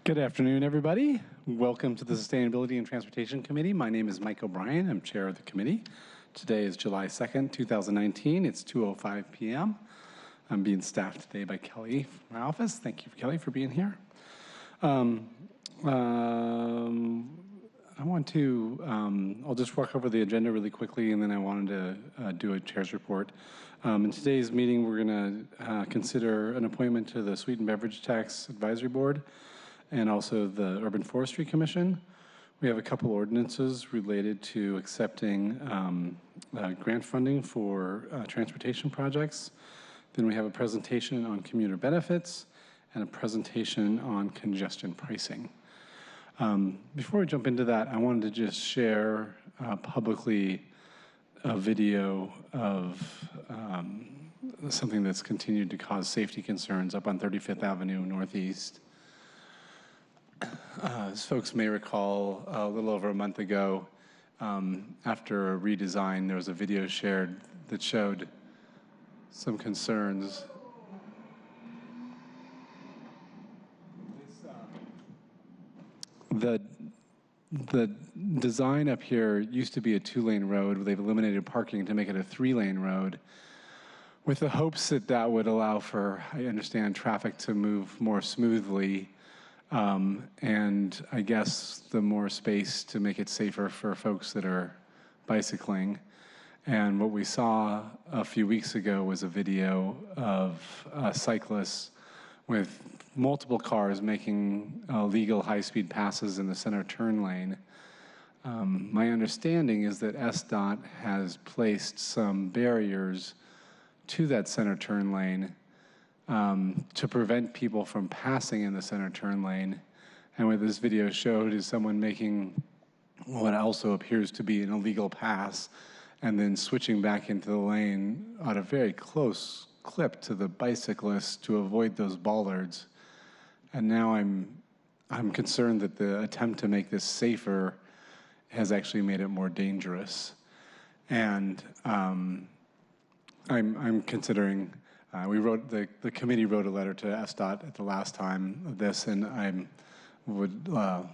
Good afternoon, everybody. Welcome to the Sustainability and Transportation Committee. My name is Mike O'Brien. I'm chair of the committee. Today is July 2nd, 2019. It's 2:05 p.m. I'm being staffed today by Kelly from my office. Thank you, Kelly, for being here. I want to, I'll just walk over the agenda really quickly, and then I wanted to do a chair's report. In today's meeting, we're going to consider an appointment to the Sweetened Beverage Tax Advisory Board and also the Urban Forestry Commission. We have a couple ordinances related to accepting grant funding for transportation projects. Then we have a presentation on commuter benefits and a presentation on congestion pricing. Before we jump into that, I wanted to just share publicly a video of something that's continued to cause safety concerns up on 35th Avenue Northeast. As folks may recall, a little over a month ago, after a redesign, there was a video shared that showed some concerns. The design up here used to be a 2-lane road. They've eliminated parking to make it a 3-lane road, with the hopes that that would allow for, I understand, traffic to move more smoothly. And I guess the more space to make it safer for folks that are bicycling. And what we saw a few weeks ago was a video of cyclists with multiple cars making illegal high-speed passes in the center turn lane. My understanding is that SDOT has placed some barriers to that center turn lane to prevent people from passing in the center turn lane. And what this video showed is someone making what also appears to be an illegal pass and then switching back into the lane at a very close clip to the bicyclist to avoid those bollards. And now I'm concerned that the attempt to make this safer has actually made it more dangerous. And I'm considering, the committee wrote a letter to SDOT at the last time of this, and will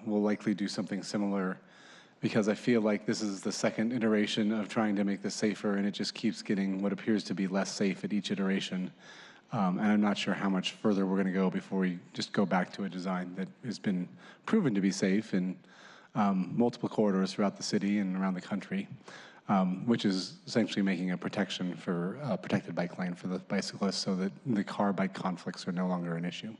likely do something similar, because I feel like this is the second iteration of trying to make this safer, and it just keeps getting what appears to be less safe at each iteration. And I'm not sure how much further we're going to go before we just go back to a design that has been proven to be safe in multiple corridors throughout the city and around the country, which is essentially making a protection for a protected bike lane for the bicyclists so that the car-bike conflicts are no longer an issue.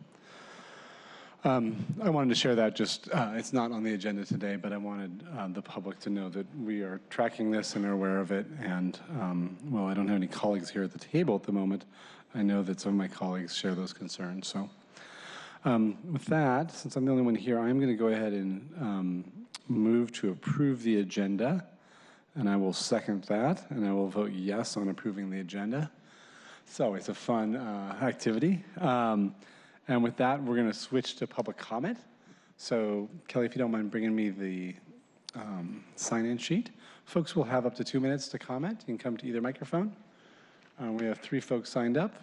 I wanted to share that. Just it's not on the agenda today, but I wanted the public to know that we are tracking this and are aware of it. And well, I don't have any colleagues here at the table at the moment. I know that some of my colleagues share those concerns. So with that, since I'm the only one here, I'm going to go ahead and move to approve the agenda. And I will second that, and I will vote yes on approving the agenda. So it's a fun activity. And with that, we're going to switch to public comment. So Kelly, if you don't mind bringing me the sign-in sheet. Folks will have up to 2 minutes to comment. You can come to either microphone. We have 3 folks signed up.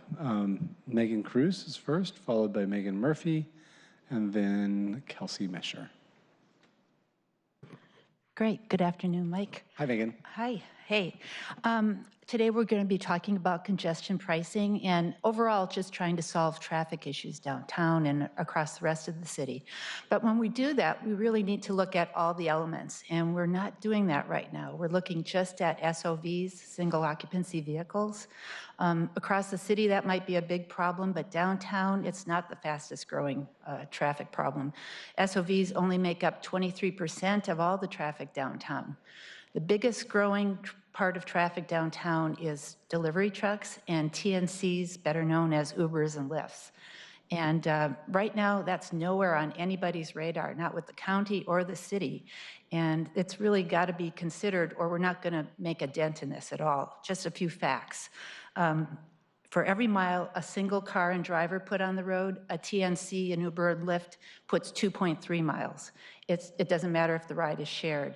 Megan Cruz is first, followed by Megan Murphy, and then Kelsey Mesher. Great. Good afternoon, Mike. Hi, Megan. Hi. Hey. Today we're going to be talking about congestion pricing and overall just trying to solve traffic issues downtown and across the rest of the city. But when we do that, we really need to look at all the elements, and we're not doing that right now. We're looking just at SOVs, single occupancy vehicles. Across the city, that might be a big problem, but downtown, it's not the fastest growing traffic problem. SOVs only make up 23% of all the traffic downtown. The biggest growing part of traffic downtown is delivery trucks and TNCs, better known as Ubers and Lyfts. And right now, that's nowhere on anybody's radar, not with the county or the city. And it's really got to be considered, or we're not going to make a dent in this at all. Just a few facts. For every mile a single car and driver put on the road, a TNC, an Uber, and Lyft puts 2.3 miles. It doesn't matter if the ride is shared.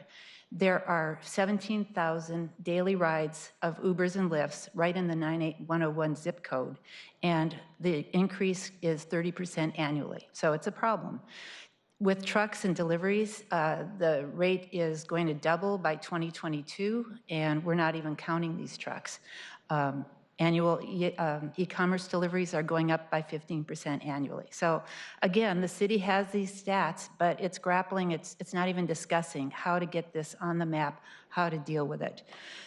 There are 17,000 daily rides of Ubers and Lyfts right in the 98101 zip code, and the increase is 30% annually. So it's a problem. With trucks and deliveries, the rate is going to double by 2022, and we're not even counting these trucks. Annual e-commerce deliveries are going up by 15% annually. So again, the city has these stats, but it's grappling, it's not even discussing how to get this on the map, how to deal with it.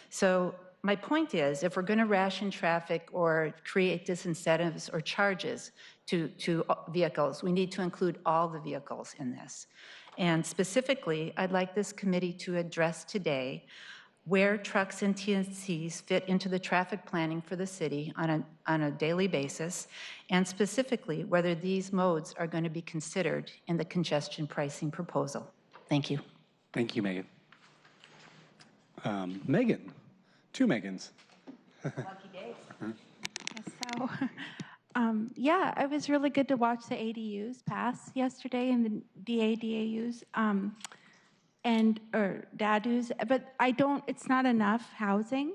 So my point is, if we're going to ration traffic or create disincentives or charges to vehicles, we need to include all the vehicles in this. And specifically, I'd like this committee to address today where trucks and TNCs fit into the traffic planning for the city on a daily basis, and specifically whether these modes are going to be considered in the congestion pricing proposal. Thank you. Thank you, Megan. Megan, two Megans. Lucky day. So, yeah, it was really good to watch the ADUs pass yesterday and the DADAUs. Or DADUs, but it's not enough housing.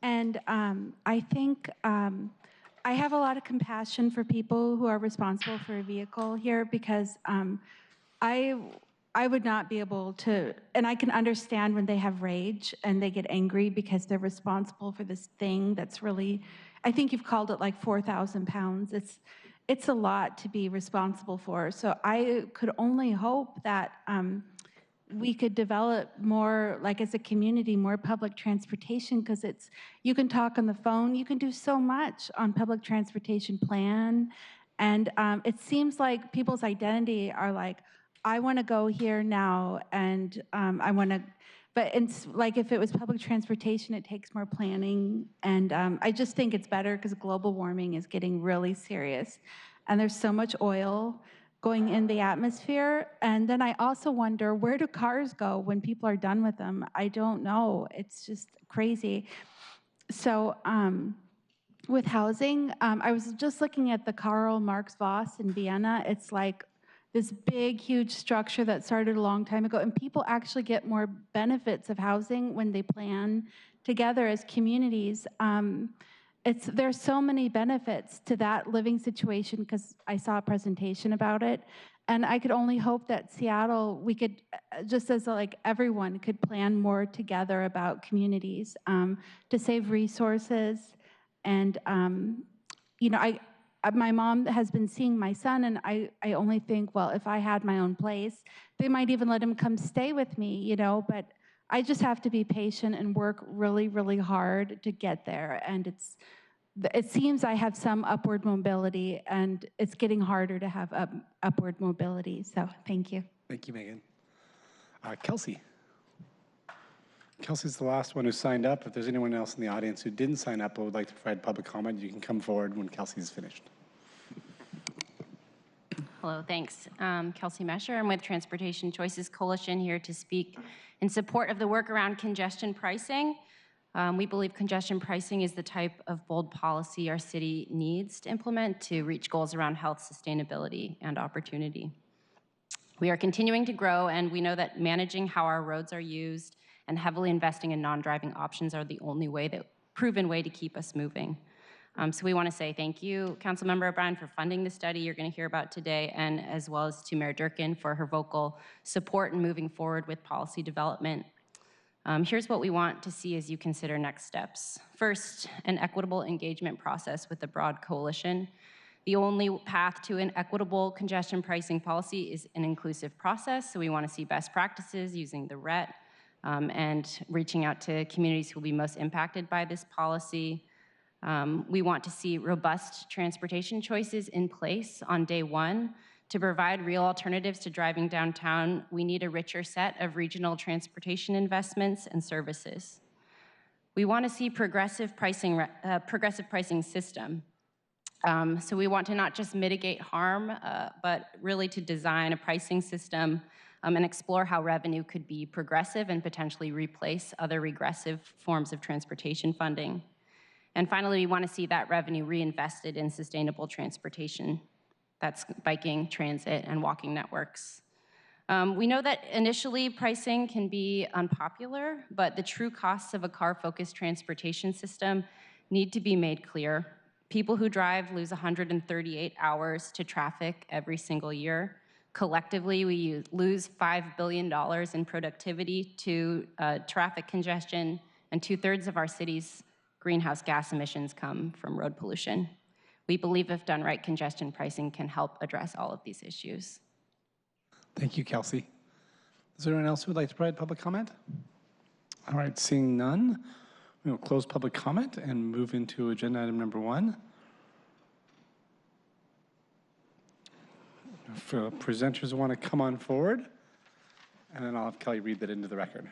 And I think I have a lot of compassion for people who are responsible for a vehicle here, because I would not be able to, and I can understand when they have rage and they get angry because they're responsible for this thing that's really, I think you've called it like 4,000 pounds. It's a lot to be responsible for. So I could only hope that we could develop more, like as a community, more public transportation, because you can talk on the phone, you can do so much on public transportation plan, and it seems like people's identity are like, I want to go here now, and I want to, but it's like if it was public transportation, it takes more planning, and I just think it's better because global warming is getting really serious, and there's so much oil going in the atmosphere. And then I also wonder, where do cars go when people are done with them? I don't know. It's just crazy. So with housing, I was just looking at the Karl Marx Voss in Vienna. It's like this big, huge structure that started a long time ago, and people actually get more benefits of housing when they plan together as communities. There's so many benefits to that living situation, because I saw a presentation about it, and I could only hope that Seattle, we could, just as like everyone could plan more together about communities to save resources. And you know, my mom has been seeing my son, and I only think, well, if I had my own place, they might even let him come stay with me, you know, but I just have to be patient and work really, really hard to get there. And it seems I have some upward mobility, and it's getting harder to have upward mobility. So thank you. Thank you, Megan. Kelsey. Kelsey's the last one who signed up. If there's anyone else in the audience who didn't sign up but would like to provide public comment, you can come forward when Kelsey's finished. Hello, thanks. Kelsey Mesher. I'm with Transportation Choices Coalition, here to speak in support of the work around congestion pricing. We believe congestion pricing is the type of bold policy our city needs to implement to reach goals around health, sustainability, and opportunity. We are continuing to grow, and we know that managing how our roads are used and heavily investing in non-driving options are the only proven way to keep us moving. So we want to say thank you, Councilmember O'Brien, for funding the study you're going to hear about today, and as well as to Mayor Durkin for her vocal support in moving forward with policy development. Here's what we want to see as you consider next steps. First, an equitable engagement process with the broad coalition. The only path to an equitable congestion pricing policy is an inclusive process, so we want to see best practices using the RET and reaching out to communities who will be most impacted by this policy. We want to see robust transportation choices in place on day one. To provide real alternatives to driving downtown, we need a richer set of regional transportation investments and services. We want to see progressive pricing system. So we want to not just mitigate harm, but really to design a pricing system and explore how revenue could be progressive and potentially replace other regressive forms of transportation funding. And finally, we want to see that revenue reinvested in sustainable transportation. That's biking, transit, and walking networks. We know that initially pricing can be unpopular, but the true costs of a car-focused transportation system need to be made clear. People who drive lose 138 hours to traffic every single year. Collectively, we lose $5 billion in productivity to traffic congestion, and 2/3 of our city's greenhouse gas emissions come from road pollution. We believe if done right, congestion pricing can help address all of these issues. Thank you, Kelsey. Is there anyone else who would like to provide public comment? All right, seeing none, we will close public comment and move into agenda item number 1. If presenters want to come on forward, and then I'll have Kelly read that into the record.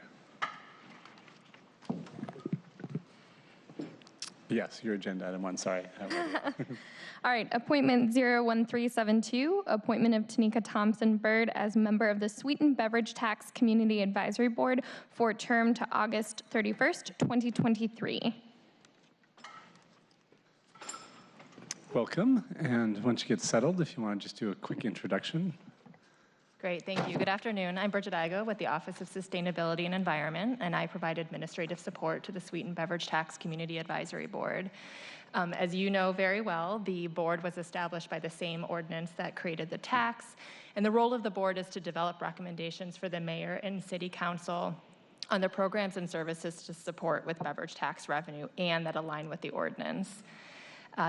Yes, your agenda item 1, sorry. All right, appointment 01372, appointment of Tanika Thompson Bird as member of the Sweetened Beverage Tax Community Advisory Board for a term to August 31st, 2023. Welcome, and once you get settled, if you want to just do a quick introduction. Great, thank you. Good afternoon. I'm Bridget Igo with the Office of Sustainability and Environment, and I provide administrative support to the Sweetened Beverage Tax Community Advisory Board. As you know very well, the board was established by the same ordinance that created the tax, and the role of the board is to develop recommendations for the mayor and city council on the programs and services to support with beverage tax revenue and that align with the ordinance.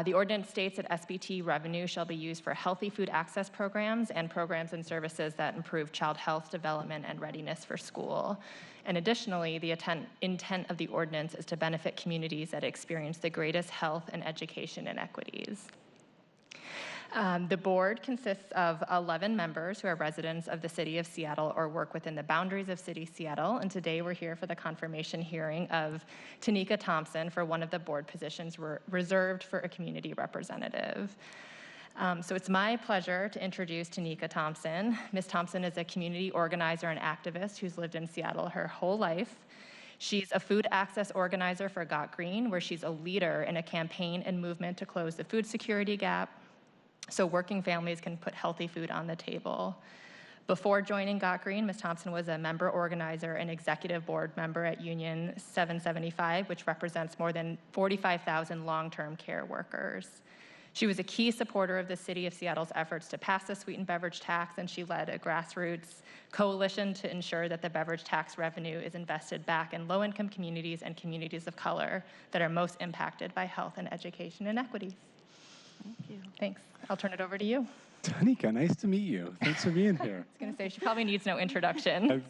The ordinance states that SBT revenue shall be used for healthy food access programs and programs and services that improve child health, development, and readiness for school. And additionally, the intent of the ordinance is to benefit communities that experience the greatest health and education inequities. The board consists of 11 members who are residents of the City of Seattle or work within the boundaries of City Seattle, and today we're here for the confirmation hearing of Tanika Thompson for one of the board positions reserved for a community representative. So it's my pleasure to introduce Tanika Thompson. Ms. Thompson is a community organizer and activist who's lived in Seattle her whole life. She's a food access organizer for Got Green, where she's a leader in a campaign and movement to close the food security gap, so working families can put healthy food on the table. Before joining Got Green, Ms. Thompson was a member organizer and executive board member at Union 775, which represents more than 45,000 long-term care workers. She was a key supporter of the City of Seattle's efforts to pass the sweetened beverage tax, and she led a grassroots coalition to ensure that the beverage tax revenue is invested back in low-income communities and communities of color that are most impacted by health and education inequities. Thank you. Thanks. I'll turn it over to you. Tanika, nice to meet you. Thanks for being here. I was going to say, she probably needs no introduction.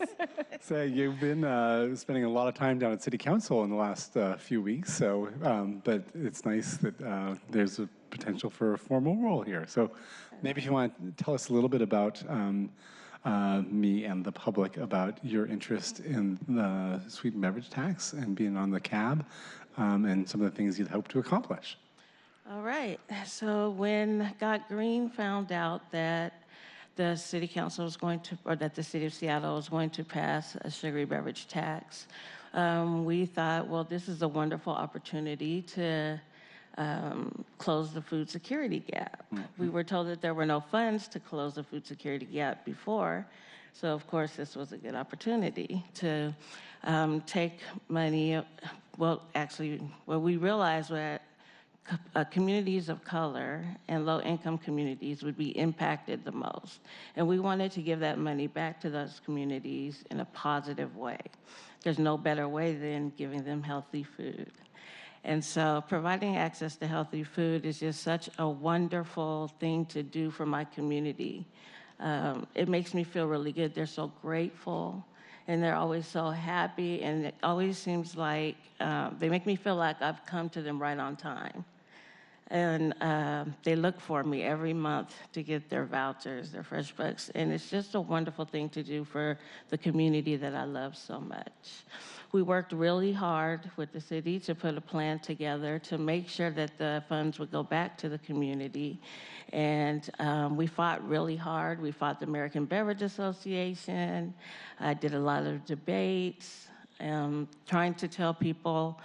So you've been spending a lot of time down at City Council in the last few weeks, so but it's nice that there's a potential for a formal role here. So maybe if you want to tell us a little bit about me and the public about your interest in the sweetened beverage tax and being on the cab and some of the things you'd hope to accomplish. All right, so when Got Green found out that the City Council was going to, or that the City of Seattle was going to pass a sugary beverage tax, we thought, well, this is a wonderful opportunity to close the food security gap. Mm-hmm. We were told that there were no funds to close the food security gap before, so of course this was a good opportunity to take money. Well, actually, what we realized that communities of color and low-income communities would be impacted the most. And we wanted to give that money back to those communities in a positive way. There's no better way than giving them healthy food. And so providing access to healthy food is just such a wonderful thing to do for my community. It makes me feel really good. They're so grateful, and they're always so happy, and it always seems like they make me feel like I've come to them right on time. And they look for me every month to get their vouchers, their fresh bucks, and it's just a wonderful thing to do for the community that I love so much. We worked really hard with the city to put a plan together to make sure that the funds would go back to the community, and we fought really hard. We fought the American Beverage Association. I did a lot of debates, trying to tell people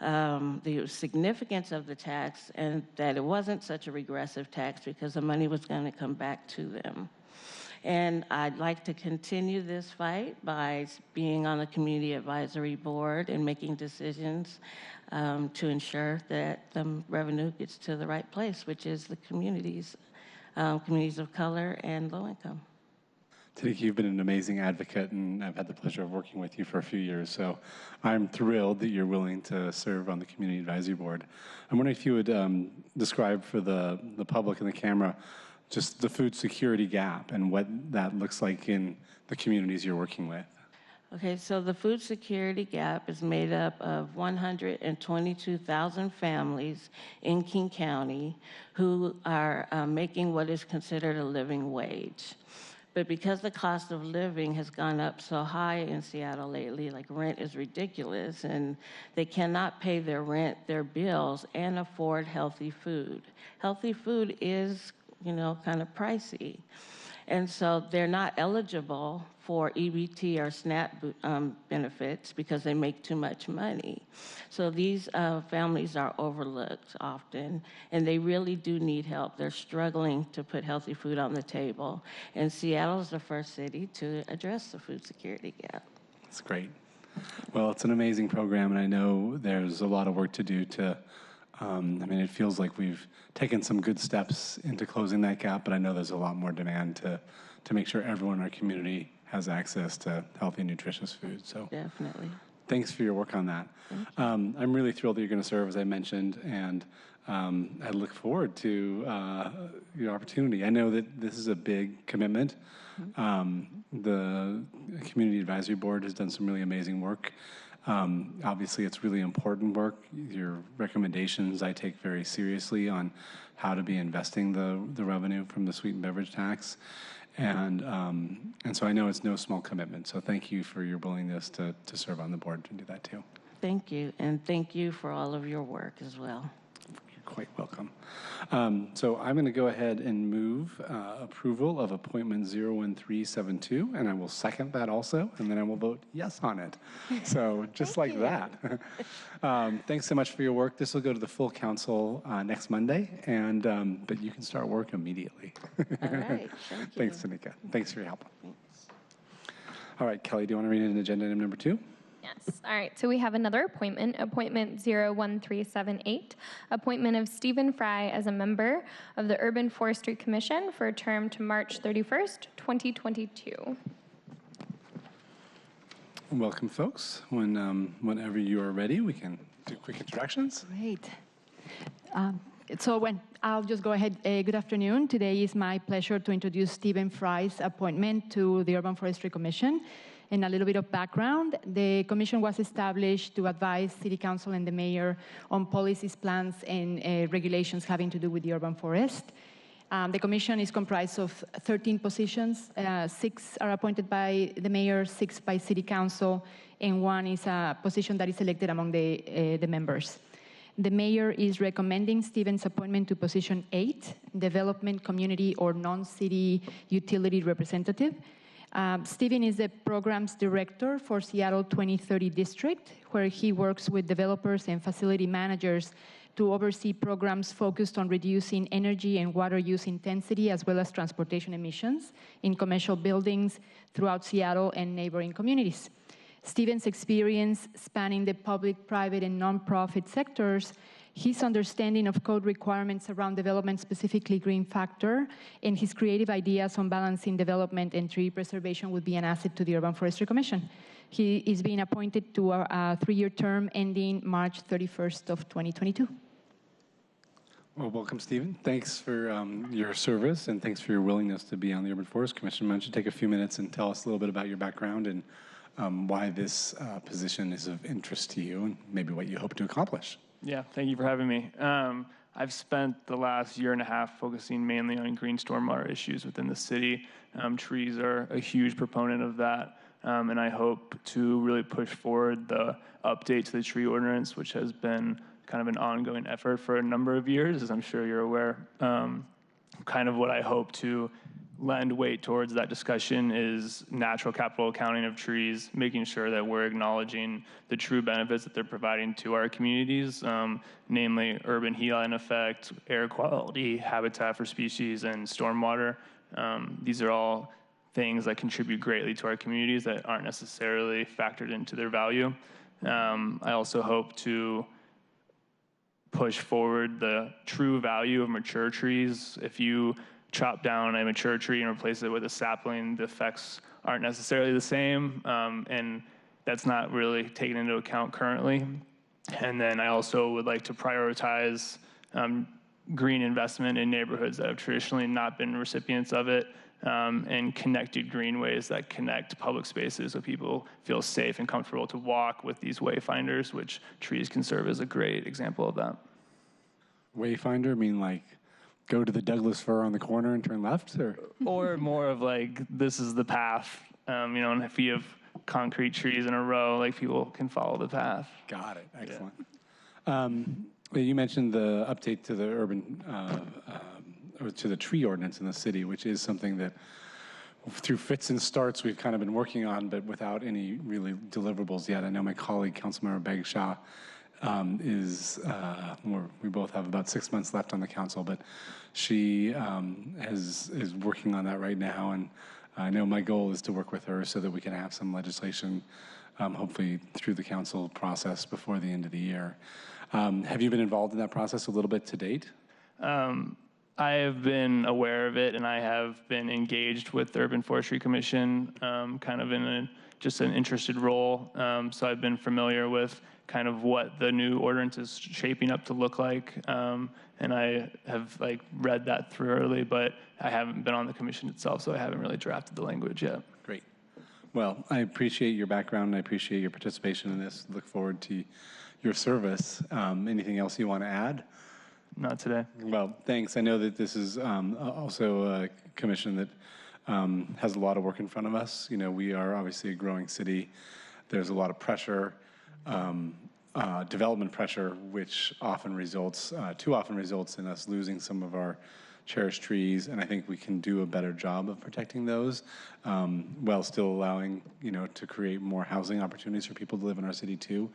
the significance of the tax and that it wasn't such a regressive tax because the money was going to come back to them. And I'd like to continue this fight by being on the community advisory board and making decisions to ensure that the revenue gets to the right place, which is the communities of color and low income. Tanika, you've been an amazing advocate, and I've had the pleasure of working with you for a few years. So I'm thrilled that you're willing to serve on the Community Advisory Board. I'm wondering if you would describe for the public and the camera just the food security gap and what that looks like in the communities you're working with. Okay, so the food security gap is made up of 122,000 families in King County who are making what is considered a living wage. But because the cost of living has gone up so high in Seattle lately, like rent is ridiculous, and they cannot pay their rent, their bills, and afford healthy food. Healthy food is, kind of pricey. And so they're not eligible for EBT or SNAP benefits because they make too much money. So these families are overlooked often, and they really do need help. They're struggling to put healthy food on the table. And Seattle is the first city to address the food security gap. That's great. Well, it's an amazing program, and I know there's a lot of work to do to it feels like we've taken some good steps into closing that gap, but I know there's a lot more demand to make sure everyone in our community has access to healthy, nutritious food. So definitely. Thanks for your work on that. I'm really thrilled that you're going to serve, as I mentioned, and I look forward to your opportunity. I know that this is a big commitment. The Community Advisory Board has done some really amazing work. Obviously, it's really important work. Your recommendations I take very seriously on how to be investing the revenue from the sweetened beverage tax. And so I know it's no small commitment. So thank you for your willingness to serve on the board and do that too. Thank you. And thank you for all of your work as well. You're quite welcome. So I'm going to go ahead and move approval of appointment 01372, and I will second that also, and then I will vote yes on it. So just like that. Thanks so much for your work. This will go to the full council next Monday, and but you can start work immediately. All right. Thank you. Thanks, Tanika. Thanks for your help. Thanks. All right, Kelly, do you want to read in agenda item number 2? Yes. All right. So we have another appointment 01378, appointment of Stephen Fry as a member of the Urban Forestry Commission for a term to March 31st, 2022. Welcome, folks. Whenever you are ready, we can do quick introductions. Great. I'll just go ahead. Good afternoon. Today is my pleasure to introduce Stephen Fry's appointment to the Urban Forestry Commission. And a little bit of background, the commission was established to advise City Council and the Mayor on policies, plans, and regulations having to do with the urban forest. The commission is comprised of 13 positions. 6 are appointed by the Mayor, 6 by City Council, and 1 is a position that is elected among the members. The Mayor is recommending Stephen's appointment to position 8, Development, Community, or Non-City Utility Representative. Stephen is the Programs Director for Seattle 2030 District, where he works with developers and facility managers to oversee programs focused on reducing energy and water use intensity, as well as transportation emissions in commercial buildings throughout Seattle and neighboring communities. Stephen's experience spanning the public, private, and nonprofit sectors, his understanding of code requirements around development, specifically green factor, and his creative ideas on balancing development and tree preservation would be an asset to the Urban Forestry Commission. He is being appointed to a 3-year term ending March 31st of 2022. Well, welcome, Stephen. Thanks for your service, and thanks for your willingness to be on the Urban Forest Commission. Why don't you take a few minutes and tell us a little bit about your background and why this position is of interest to you and maybe what you hope to accomplish. Yeah, thank you for having me. I've spent the last year and a half focusing mainly on green stormwater issues within the city. Trees are a huge proponent of that, and I hope to really push forward the update to the tree ordinance, which has been kind of an ongoing effort for a number of years, as I'm sure you're aware. Kind of what I hope to lend weight towards that discussion is natural capital accounting of trees, making sure that we're acknowledging the true benefits that they're providing to our communities, namely urban heat island effect, air quality, habitat for species, and stormwater. These are all things that contribute greatly to our communities that aren't necessarily factored into their value. I also hope to push forward the true value of mature trees. If you chop down a mature tree and replace it with a sapling, the effects aren't necessarily the same, and that's not really taken into account currently. And then I also would like to prioritize green investment in neighborhoods that have traditionally not been recipients of it, and connected greenways that connect public spaces so people feel safe and comfortable to walk with these wayfinders, which trees can serve as a great example of that. Wayfinder mean like go to the Douglas fir on the corner and turn left, Or more of like, this is the path, and if you have concrete trees in a row, like people can follow the path. Got it. Excellent. Yeah. You mentioned the update to the urban, or to the tree ordinance in the city, which is something that through fits and starts we've kind of been working on, but without any really deliverables yet. I know my colleague, Councilmember Bagshaw, we both have about 6 months left on the council, but she is working on that right now, and I know my goal is to work with her so that we can have some legislation, hopefully through the council process before the end of the year. Have you been involved in that process a little bit to date? I have been aware of it, and I have been engaged with the Urban Forestry Commission, kind of in just an interested role. So I've been familiar with kind of what the new ordinance is shaping up to look like, and I have read that thoroughly, but I haven't been on the commission itself, so I haven't really drafted the language yet. Great. Well, I appreciate your background, and I appreciate your participation in this. Look forward to your service. Anything else you want to add? Not today. Well, thanks. I know that this is also a commission that has a lot of work in front of us. We are obviously a growing city. There's a lot of pressure, development pressure, which too often results in us losing some of our cherished trees, and I think we can do a better job of protecting those while still allowing, to create more housing opportunities for people to live in our city too.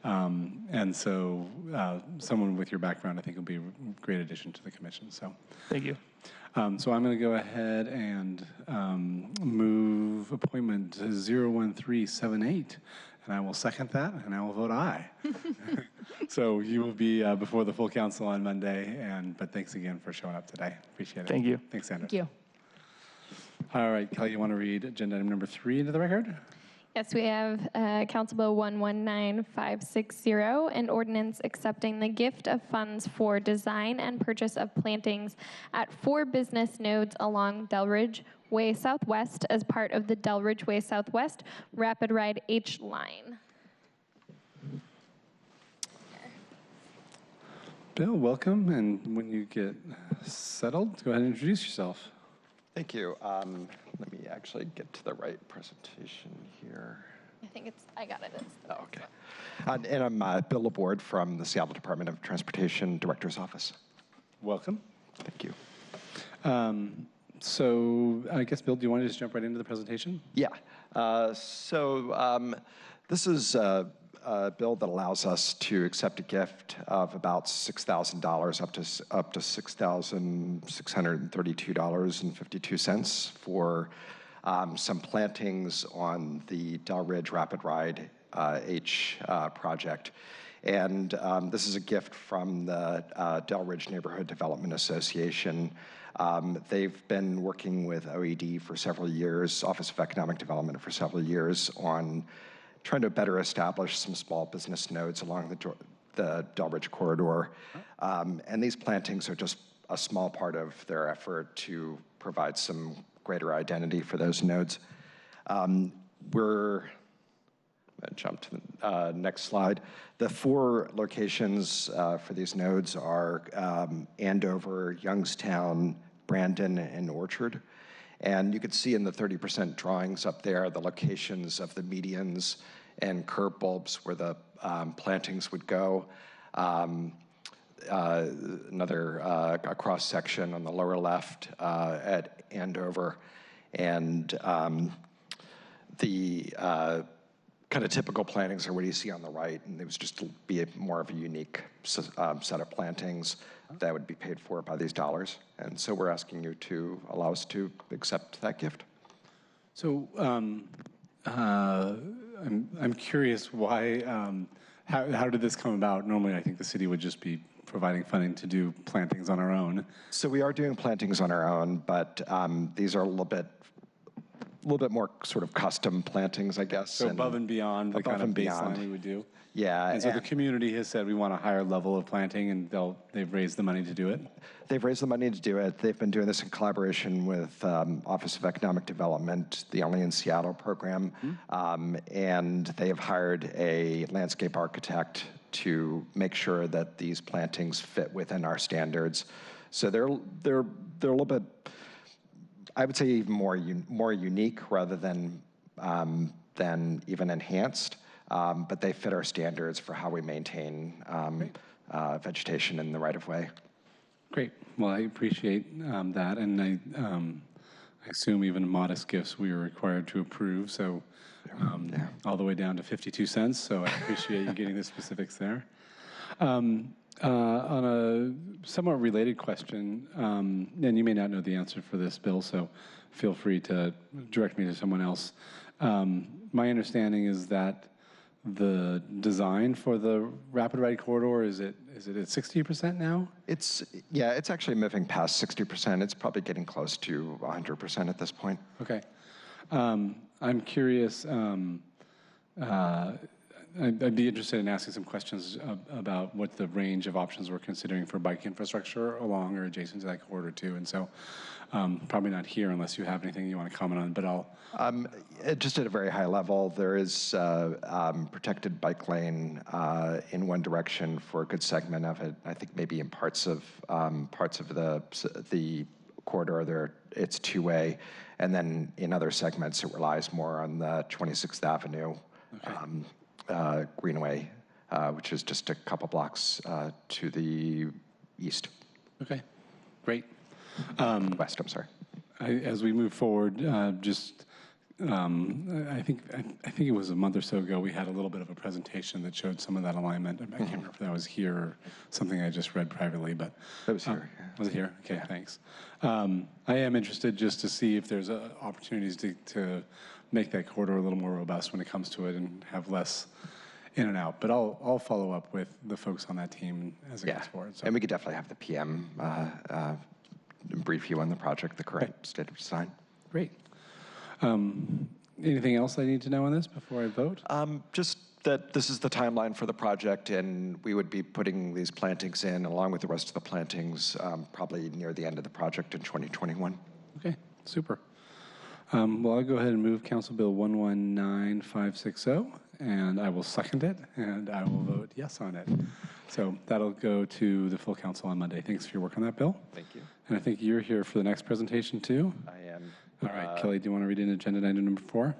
And so someone with your background, I think, will be a great addition to the commission. So thank you. So I'm going to go ahead and move appointment 01378, and I will second that, and I will vote aye. So you will be before the full council on Monday, but thanks again for showing up today. Appreciate it. Thank you. Thanks, Sandra. Thank you. All right, Kelly, you want to read agenda item number 3 into the record? Yes, we have Council Bill 119560, an ordinance accepting the gift of funds for design and purchase of plantings at 4 business nodes along Delridge Way Southwest as part of the Delridge Way Southwest RapidRide H Line. Bill, welcome, and when you get settled, go ahead and introduce yourself. Thank you. Let me actually get to the right presentation here. I think I got it. Oh, okay. And I'm Bill Laborde from the Seattle Department of Transportation Director's Office. Welcome. Thank you. So I guess, Bill, do you want to just jump right into the presentation? Yeah. This is a bill that allows us to accept a gift of about $6,000 up to $6,632.52 for some plantings on the Delridge RapidRide H project. And this is a gift from the Delridge Neighborhood Development Association. They've been working with OED for several years, Office of Economic Development for several years, on trying to better establish some small business nodes along the Delridge corridor. And these plantings are just a small part of their effort to provide some greater identity for those nodes. I'm going to jump to the next slide. The 4 locations for these nodes are Andover, Youngstown, Brandon, and Orchard. And you can see in the 30% drawings up there the locations of the medians and curb bulbs where the plantings would go. Another a cross section on the lower left at Andover. And the kind of typical plantings are what you see on the right, and it was just to be more of a unique set of plantings that would be paid for by these dollars. And so we're asking you to allow us to accept that gift. So I'm curious why, how did this come about? Normally I think the city would just be providing funding to do plantings on our own. So we are doing plantings on our own, but these are a little bit more sort of custom plantings, I guess. So above and beyond the kind of baseline we would do. Yeah. And so the community has said we want a higher level of planting, and they've raised the money to do it. They've raised the money to do it. They've been doing this in collaboration with Office of Economic Development, the Only in Seattle program, and they have hired a landscape architect to make sure that these plantings fit within our standards. So they're a little bit, I would say, even more unique rather than even enhanced. But they fit our standards for how we maintain vegetation in the right-of-way. Great. Well, I appreciate that, and I assume even modest gifts we are required to approve, so all the way down to 52 cents, so I appreciate you getting the specifics there. On a somewhat related question, and you may not know the answer for this, Bill, so feel free to direct me to someone else. My understanding is that the design for the RapidRide corridor, is it at 60% now? It's actually moving past 60%. It's probably getting close to 100% at this point. Okay. I'm curious, I'd be interested in asking some questions about what the range of options we're considering for bike infrastructure along or adjacent to that corridor too. And so probably not here unless you have anything you want to comment on, but I'll. Just at a very high level, there is protected bike lane in one direction for a good segment of it. I think maybe in parts of the corridor it's two-way, and then in other segments it relies more on the 26th Avenue Greenway, which is just a couple blocks to the east. Okay, great. West, I'm sorry. As we move forward, I think it was a month or so ago, we had a little bit of a presentation that showed some of that alignment. I can't remember if that was here or something I just read privately, but. That was here. Was it here? Okay, thanks. I am interested just to see if there's opportunities to make that corridor a little more robust when it comes to it and have less in and out. But I'll follow up with the folks on that team as it goes forward. So. And we could definitely have the PM brief you on the project, the current state of design. Great. Anything else I need to know on this before I vote? Just that this is the timeline for the project, and we would be putting these plantings in along with the rest of the plantings probably near the end of the project in 2021. Okay, super. Well, I'll go ahead and move Council Bill 119560, and I will second it, and I will vote yes on it. So that'll go to the full council on Monday. Thanks for your work on that, Bill. Thank you. And I think you're here for the next presentation, too? I am. All right, Kelly, do you want to read in agenda item number 4?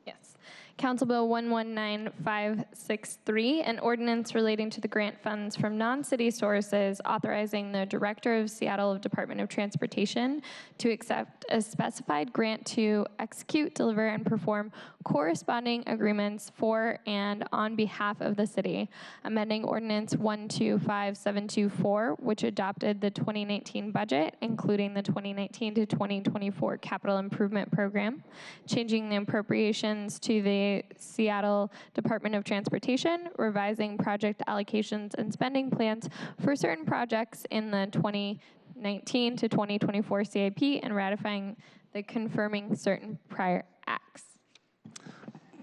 Yes. Council Bill 119563, an ordinance relating to the grant funds from non-city sources authorizing the Director of Seattle Department of Transportation to accept a specified grant to execute, deliver, and perform corresponding agreements for and on behalf of the city, amending Ordinance 125724, which adopted the 2019 budget, including the 2019 to 2024 capital improvement program, changing the appropriations to the Seattle Department of Transportation, revising project allocations and spending plans for certain projects in the 2019 to 2024 CIP, and ratifying the confirming certain prior acts.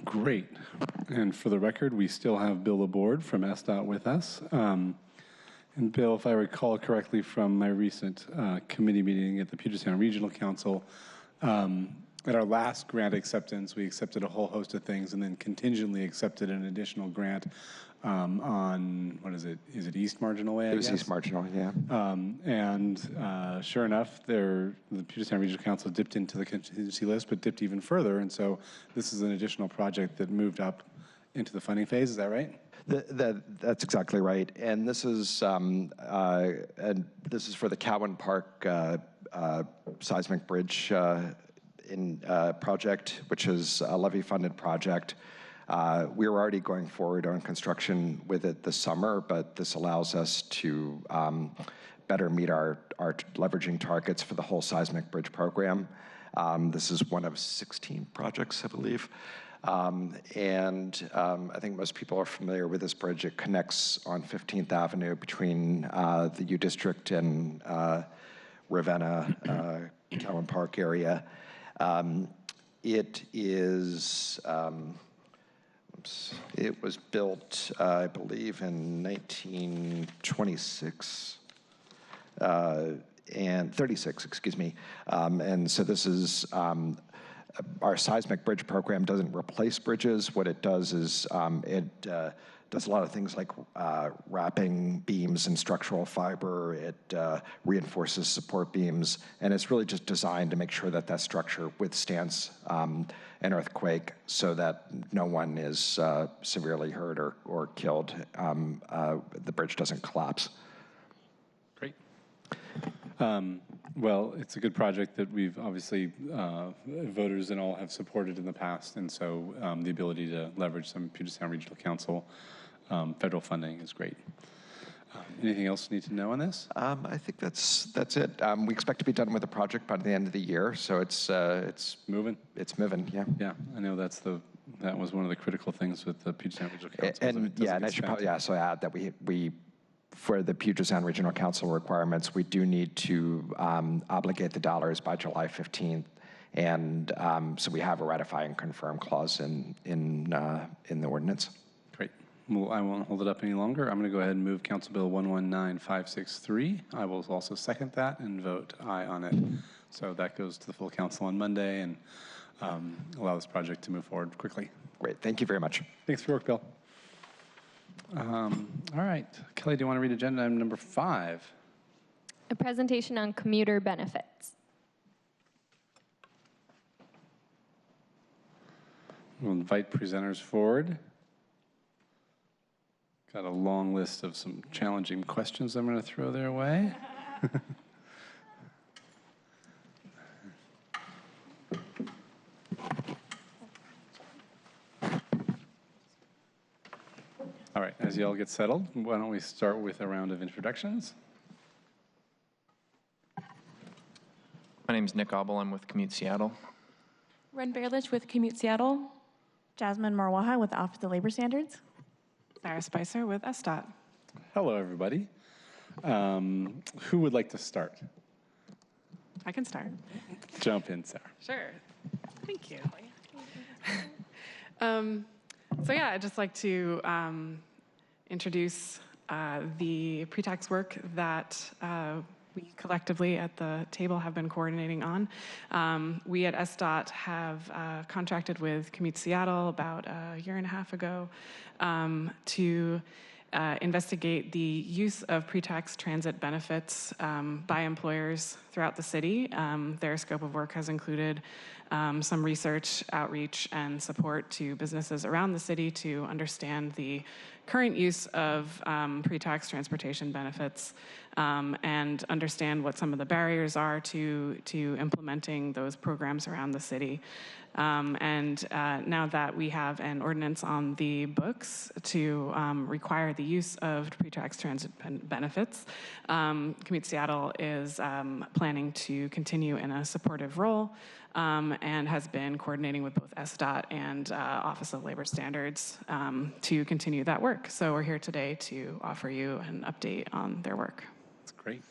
Great. And for the record, we still have Bill Laborde from SDOT with us. And Bill, if I recall correctly from my recent committee meeting at the Puget Sound Regional Council, at our last grant acceptance, we accepted a whole host of things and then contingently accepted an additional grant on, what is it? Is it East Marginal Way, I guess? It was East Marginal, yeah. And sure enough, the Puget Sound Regional Council dipped into the contingency list, but dipped even further. And so this is an additional project that moved up into the funding phase. Is that right? That's exactly right. And this is for the Cowan Park seismic bridge project, which is a levy-funded project. We were already going forward on construction with it this summer, but this allows us to better meet our leveraging targets for the whole seismic bridge program. This is one of 16 projects, I believe. I think most people are familiar with this bridge. It connects on 15th Avenue between the U District and Ravenna, Cowan Park area. It is, it was built, I believe, in 1926, and 36, excuse me. And so this is, our seismic bridge program doesn't replace bridges. What it does is it does a lot of things like wrapping beams in structural fiber. It reinforces support beams, and it's really just designed to make sure that that structure withstands an earthquake so that no one is severely hurt or killed. The bridge doesn't collapse. Great. Well, it's a good project that we've obviously, voters and all have supported in the past, and so the ability to leverage some Puget Sound Regional Council federal funding is great. Anything else you need to know on this? I think that's it. We expect to be done with the project by the end of the year, so it's moving. It's moving, yeah. Yeah, I know that was one of the critical things with the Puget Sound Regional Council. And I should probably also add that we for the Puget Sound Regional Council requirements, we do need to obligate the dollars by July 15th. And so we have a ratify and confirm clause in the ordinance. Great. Well, I won't hold it up any longer. I'm going to go ahead and move Council Bill 119563. I will also second that and vote aye on it. So that goes to the full council on Monday and allow this project to move forward quickly. Great. Thank you very much. Thanks for your work, Bill. All right. Kelly, do you want to read agenda item number 5? A presentation on commuter benefits. We'll invite presenters forward. Got a long list of some challenging questions I'm going to throw their way. All right, as you all get settled, why don't we start with a round of introductions? My name is Nick Obel. I'm with Commute Seattle. Ren Berlich with Commute Seattle. Jasmine Marwaha with the Office of Labor Standards. Sarah Spicer with SDOT. Hello, everybody. Who would like to start? I can start. Jump in, Sarah. Sure. Thank you. So yeah, I'd just like to introduce the pre-tax work that we collectively at the table have been coordinating on. We at SDOT have contracted with Commute Seattle about a year and a half ago to investigate the use of pre-tax transit benefits by employers throughout the city. Their scope of work has included some research, outreach, and support to businesses around the city to understand the current use of pre-tax transportation benefits and understand what some of the barriers are to implementing those programs around the city. Now that we have an ordinance on the books to require the use of pre-tax transit benefits, Commute Seattle is planning to continue in a supportive role and has been coordinating with both SDOT and Office of Labor Standards to continue that work. So we're here today to offer you an update on their work. That's great.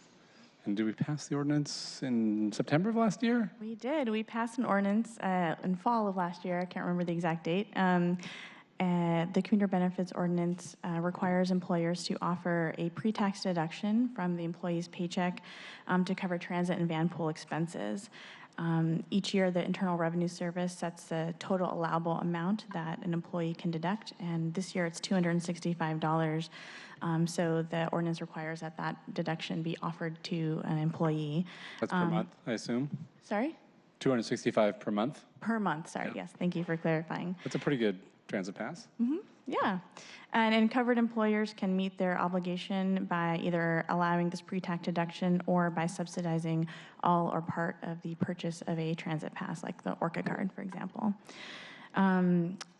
And did we pass the ordinance in September of last year? We did. We passed an ordinance in fall of last year. I can't remember the exact date. The Commuter Benefits ordinance requires employers to offer a pre-tax deduction from the employee's paycheck to cover transit and van pool expenses. Each year, the Internal Revenue Service sets the total allowable amount that an employee can deduct, and this year it's $265. So the ordinance requires that that deduction be offered to an employee. That's per month, I assume? Sorry? $265 per month? Per month, sorry, yes. Thank you for clarifying. That's a pretty good transit pass. Mm-hmm. Yeah. And covered employers can meet their obligation by either allowing this pre-tax deduction or by subsidizing all or part of the purchase of a transit pass, like the Orca card, for example.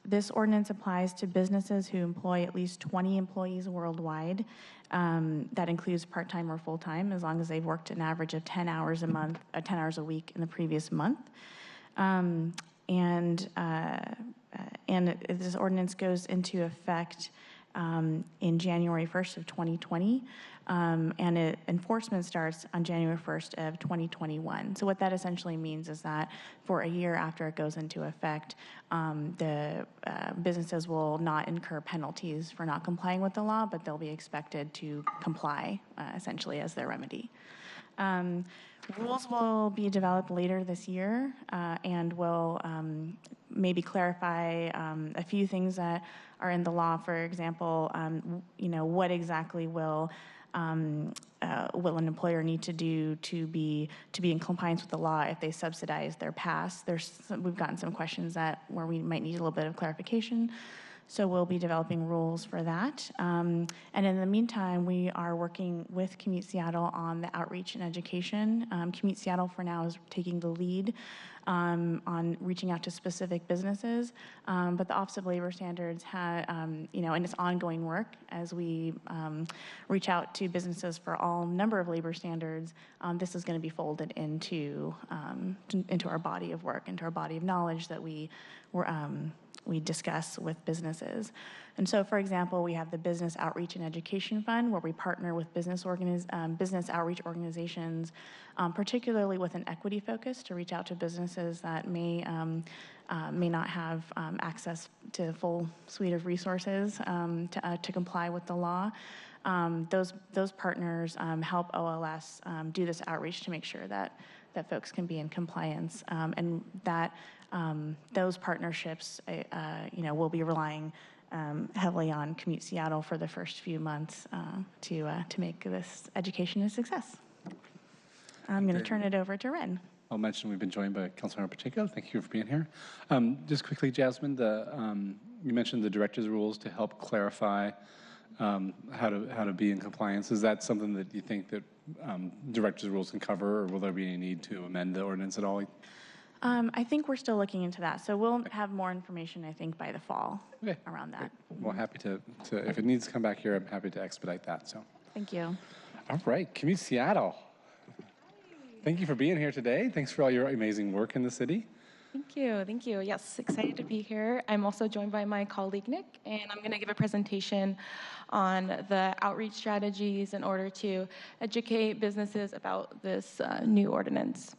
This ordinance applies to businesses who employ at least 20 employees worldwide. That includes part-time or full-time, as long as they've worked an average of 10 hours a month, 10 hours a week in the previous month. And this ordinance goes into effect in January 1st of 2020, and enforcement starts on January 1st of 2021. So what that essentially means is that for a year after it goes into effect, the businesses will not incur penalties for not complying with the law, but they'll be expected to comply, essentially, as their remedy. Rules will be developed later this year and will maybe clarify a few things that are in the law. For example, what exactly will an employer need to do to be in compliance with the law if they subsidize their pass? We've gotten some questions where we might need a little bit of clarification. So we'll be developing rules for that. And in the meantime, we are working with Commute Seattle on the outreach and education. Commute Seattle for now is taking the lead on reaching out to specific businesses. But the Office of Labor Standards in its ongoing work as we reach out to businesses for all number of labor standards, this is going to be folded into our body of work, into our body of knowledge that we discuss with businesses. And so, for example, we have the Business Outreach and Education Fund, where we partner with business outreach organizations, particularly with an equity focus, to reach out to businesses that may not have access to the full suite of resources to comply with the law. Those partners help OLS do this outreach to make sure that folks can be in compliance, and that those partnerships, will be relying heavily on Commute Seattle for the first few months to make this education a success. I'm going to turn it over to Ren. I'll mention we've been joined by Councilmember Pacheco. Thank you for being here. Just quickly, Jasmine, you mentioned the director's rules to help clarify how to be in compliance. Is that something that you think that director's rules can cover, or will there be any need to amend the ordinance at all? I think we're still looking into that. So we'll have more information, I think, by the fall around that. Well, happy to, if it needs to come back here, I'm happy to expedite that. So. Thank you. All right, Commute Seattle. Thank you for being here today. Thanks for all your amazing work in the city. Thank you. Thank you. Yes, excited to be here. I'm also joined by my colleague, Nick, and I'm going to give a presentation on the outreach strategies in order to educate businesses about this new ordinance.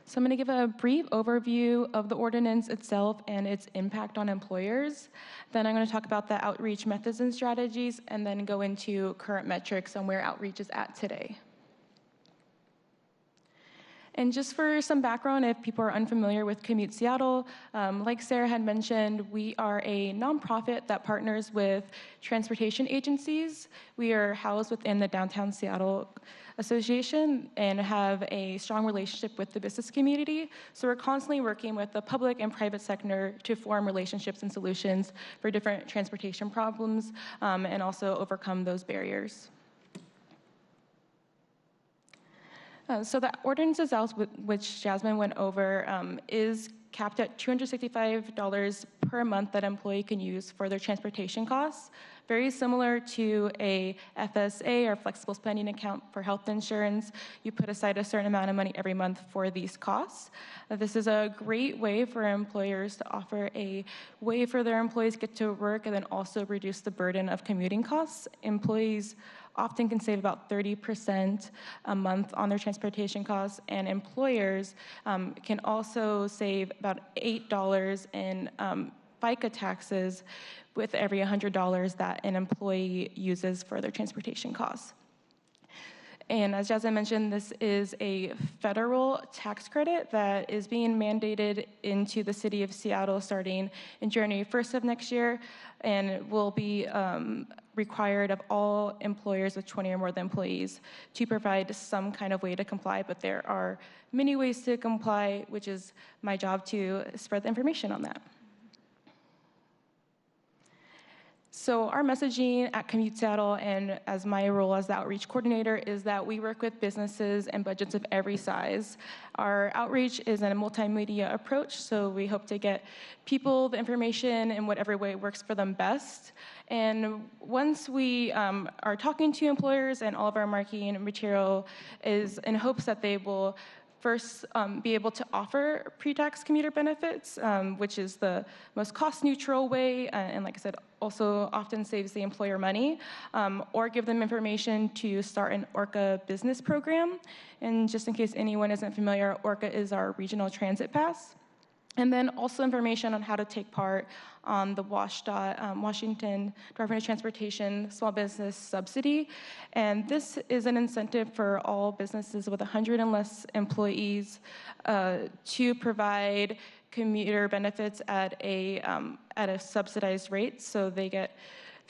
So I'm going to give a brief overview of the ordinance itself and its impact on employers. Then I'm going to talk about the outreach methods and strategies, and then go into current metrics on where outreach is at today. And just for some background, if people are unfamiliar with Commute Seattle, like Sarah had mentioned, we are a nonprofit that partners with transportation agencies. We are housed within the Downtown Seattle Association and have a strong relationship with the business community. So we're constantly working with the public and private sector to form relationships and solutions for different transportation problems, and also overcome those barriers. So the ordinance itself, which Jasmine went over, is capped at $265 per month that an employee can use for their transportation costs. Very similar to a FSA or flexible spending account for health insurance. You put aside a certain amount of money every month for these costs. This is a great way for employers to offer a way for their employees to get to work and then also reduce the burden of commuting costs. Employees often can save about 30% a month on their transportation costs, and employers can also save about $8 in FICA taxes with every $100 that an employee uses for their transportation costs. And as Jasmine mentioned, this is a federal tax credit that is being mandated into the city of Seattle starting in January 1st of next year, and will be required of all employers with 20 or more employees to provide some kind of way to comply, but there are many ways to comply, which is my job to spread the information on that. So our messaging at Commute Seattle, and as my role as the outreach coordinator, is that we work with businesses and budgets of every size. Our outreach is a multimedia approach, so we hope to get people the information in whatever way works for them best. And once we are talking to employers, and all of our marketing material is in hopes that they will first be able to offer pre-tax commuter benefits, which is the most cost-neutral way, and like I said, also often saves the employer money, or give them information to start an ORCA business program. And just in case anyone isn't familiar, ORCA is our regional transit pass. And then also information on how to take part on the WSDOT, Washington Department of Transportation Small Business Subsidy. And this is an incentive for all businesses with 100 and less employees to provide commuter benefits at a subsidized rate. So they get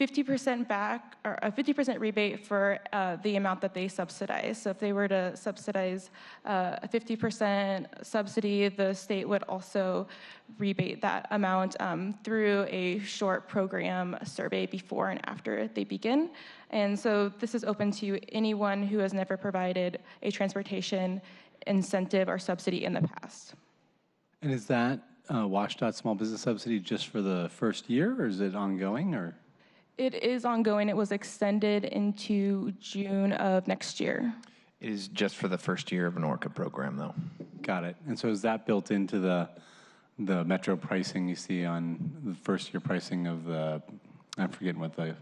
50% back, or a 50% rebate for the amount that they subsidize. So if they were to subsidize a 50% subsidy, the state would also rebate that amount through a short program survey before and after they begin. And so this is open to anyone who has never provided a transportation incentive or subsidy in the past. And is that WSDOT small business subsidy just for the first year, or is it ongoing, or? It is ongoing. It was extended into June of next year. It is just for the first year of an ORCA program, though. Got it. And so is that built into the metro pricing you see on the first year pricing of the, I'm forgetting what the...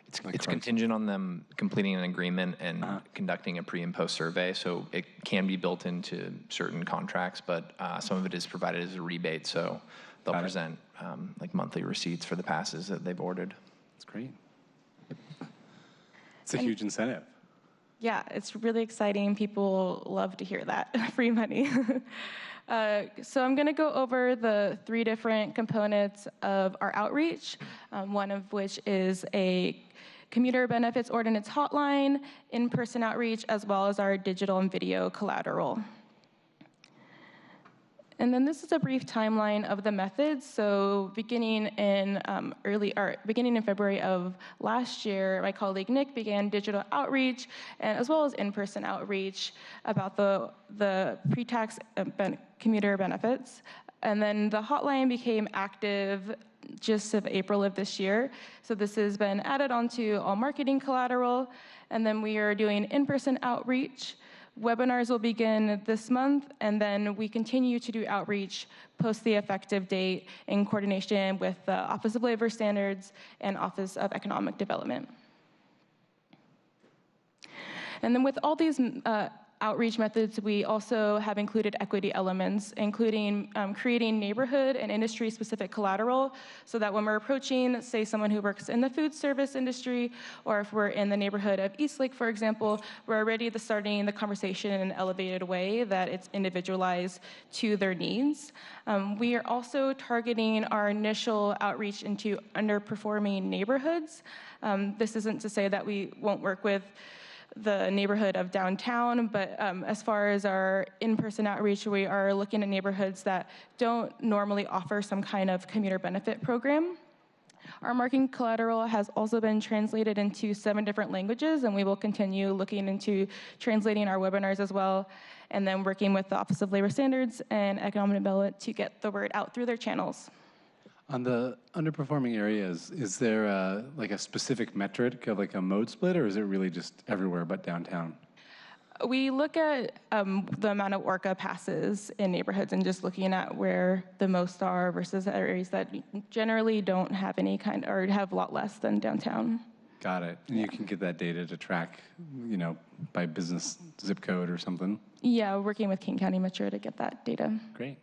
It's contingent on them completing an agreement and conducting a pre and post survey, so it can be built into certain contracts, but some of it is provided as a rebate, so they'll present like monthly receipts for the passes that they've ordered. That's great. It's a huge incentive. Yeah, it's really exciting. People love to hear that, free money. So I'm going to go over the 3 different components of our outreach, one of which is a Commuter Benefits Ordinance hotline, in-person outreach, as well as our digital and video collateral. And then this is a brief timeline of the methods. So beginning in February of last year, my colleague Nick began digital outreach, and as well as in-person outreach about the pre-tax commuter benefits. And then the hotline became active just of April of this year. So this has been added onto all marketing collateral. And then we are doing in-person outreach. Webinars will begin this month, and then we continue to do outreach post the effective date in coordination with the Office of Labor Standards and Office of Economic Development. And then with all these outreach methods, we also have included equity elements, including creating neighborhood and industry-specific collateral, so that when we're approaching, say, someone who works in the food service industry, or if we're in the neighborhood of Eastlake, for example, we're already starting the conversation in an elevated way that it's individualized to their needs. We are also targeting our initial outreach into underperforming neighborhoods. This isn't to say that we won't work with the neighborhood of downtown, but as far as our in-person outreach, we are looking at neighborhoods that don't normally offer some kind of commuter benefit program. Our marketing collateral has also been translated into 7 different languages, and we will continue looking into translating our webinars as well, and then working with the Office of Labor Standards and Economic Development to get the word out through their channels. On the underperforming areas, is there like a specific metric of like a mode split, or is it really just everywhere but downtown? We look at the amount of ORCA passes in neighborhoods and just looking at where the most are versus areas that generally don't have any kind, or have a lot less than downtown. Got it. And you can get that data to track, you know, by business zip code or something? Yeah, working with King County Metro to get that data. Great.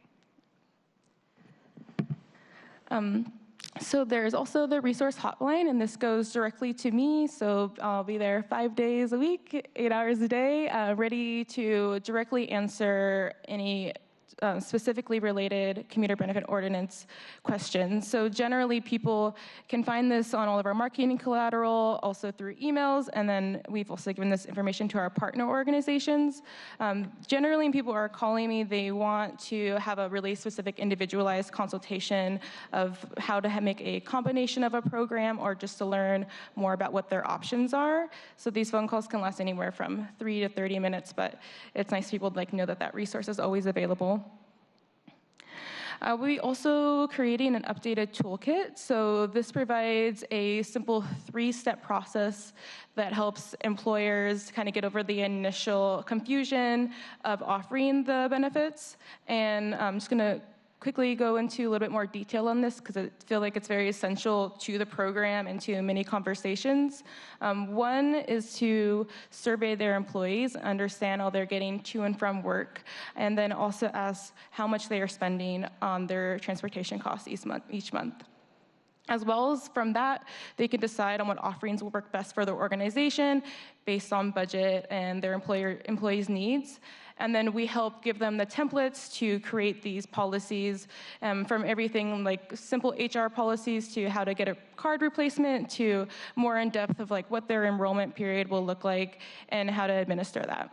So there's also the resource hotline, and this goes directly to me. So I'll be there 5 days a week, 8 hours a day, ready to directly answer any specifically related commuter benefit ordinance questions. So generally, people can find this on all of our marketing collateral, also through emails, and then we've also given this information to our partner organizations. Generally, people are calling me, they want to have a really specific individualized consultation of how to make a combination of a program or just to learn more about what their options are. So these phone calls can last anywhere from 3 to 30 minutes, but it's nice people to know that that resource is always available. We also creating an updated toolkit. So this provides a simple 3-step process that helps employers kind of get over the initial confusion of offering the benefits. And I'm just gonna quickly go into a little bit more detail on this because I feel like it's very essential to the program and to many conversations. One is to survey their employees, understand how they're getting to and from work, and then also ask how much they are spending on their transportation costs each month. As well as from that, they can decide on what offerings will work best for their organization based on budget and their employees' needs. And then we help give them the templates to create these policies, from everything like simple HR policies to how to get a card replacement to more in depth of like what their enrollment period will look like and how to administer that.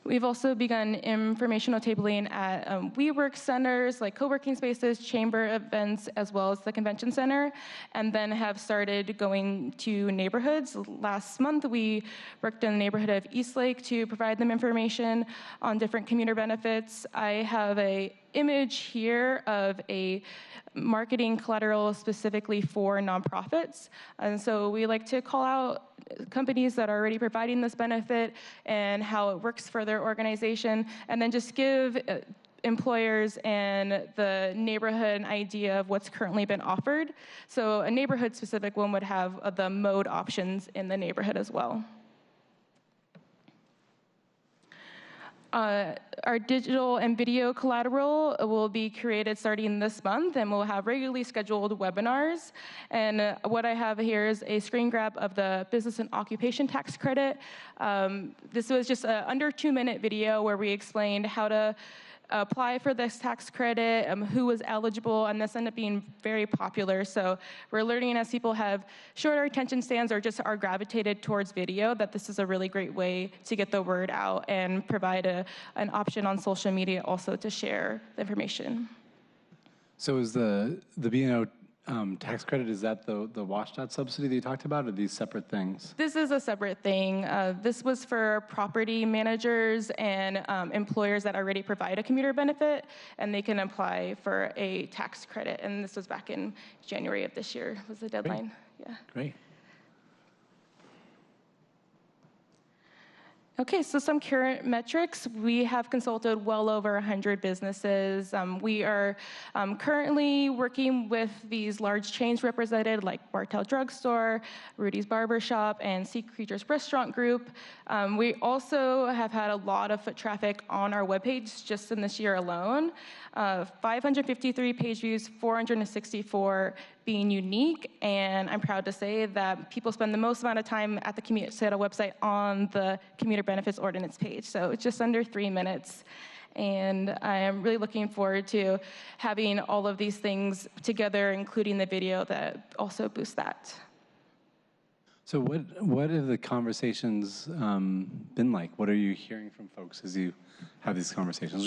We've also begun informational tabling at WeWork centers, like co-working spaces, chamber events, as well as the convention center, and then have started going to neighborhoods. Last month, we worked in the neighborhood of Eastlake to provide them information on different commuter benefits. I have an image here of a marketing collateral specifically for nonprofits. And so we like to call out companies that are already providing this benefit and how it works for their organization, and then just give employers and the neighborhood an idea of what's currently been offered. So a neighborhood-specific one would have the mode options in the neighborhood as well. Our digital and video collateral will be created starting this month, and we'll have regularly scheduled webinars. And what I have here is a screen grab of the business and occupation tax credit. This was just an under 2-minute video where we explained how to apply for this tax credit, who was eligible, and this ended up being very popular. So we're learning as people have shorter attention spans or just are gravitated towards video that this is a really great way to get the word out and provide an option on social media also to share the information. So is the B&O tax credit, is that the WSDOT subsidy that you talked about, or these separate things? This is a separate thing. This was for property managers and employers that already provide a commuter benefit, and they can apply for a tax credit. And this was back in January of this year was the deadline. Great. Yeah. Great. Okay, so some current metrics. We have consulted well over 100 businesses. We are currently working with these large chains represented like Bartell Drugstore, Rudy's Barbershop, and Sea Creatures Restaurant Group. We also have had a lot of foot traffic on our webpage just in this year alone. 553 page views, 464 being unique, and I'm proud to say that people spend the most amount of time at the Commuter website on the Commuter Benefits Ordinance page, so it's just under 3 minutes. And I am really looking forward to having all of these things together, including the video that also boosts that. So what have the conversations been like? What are you hearing from folks as you have these conversations?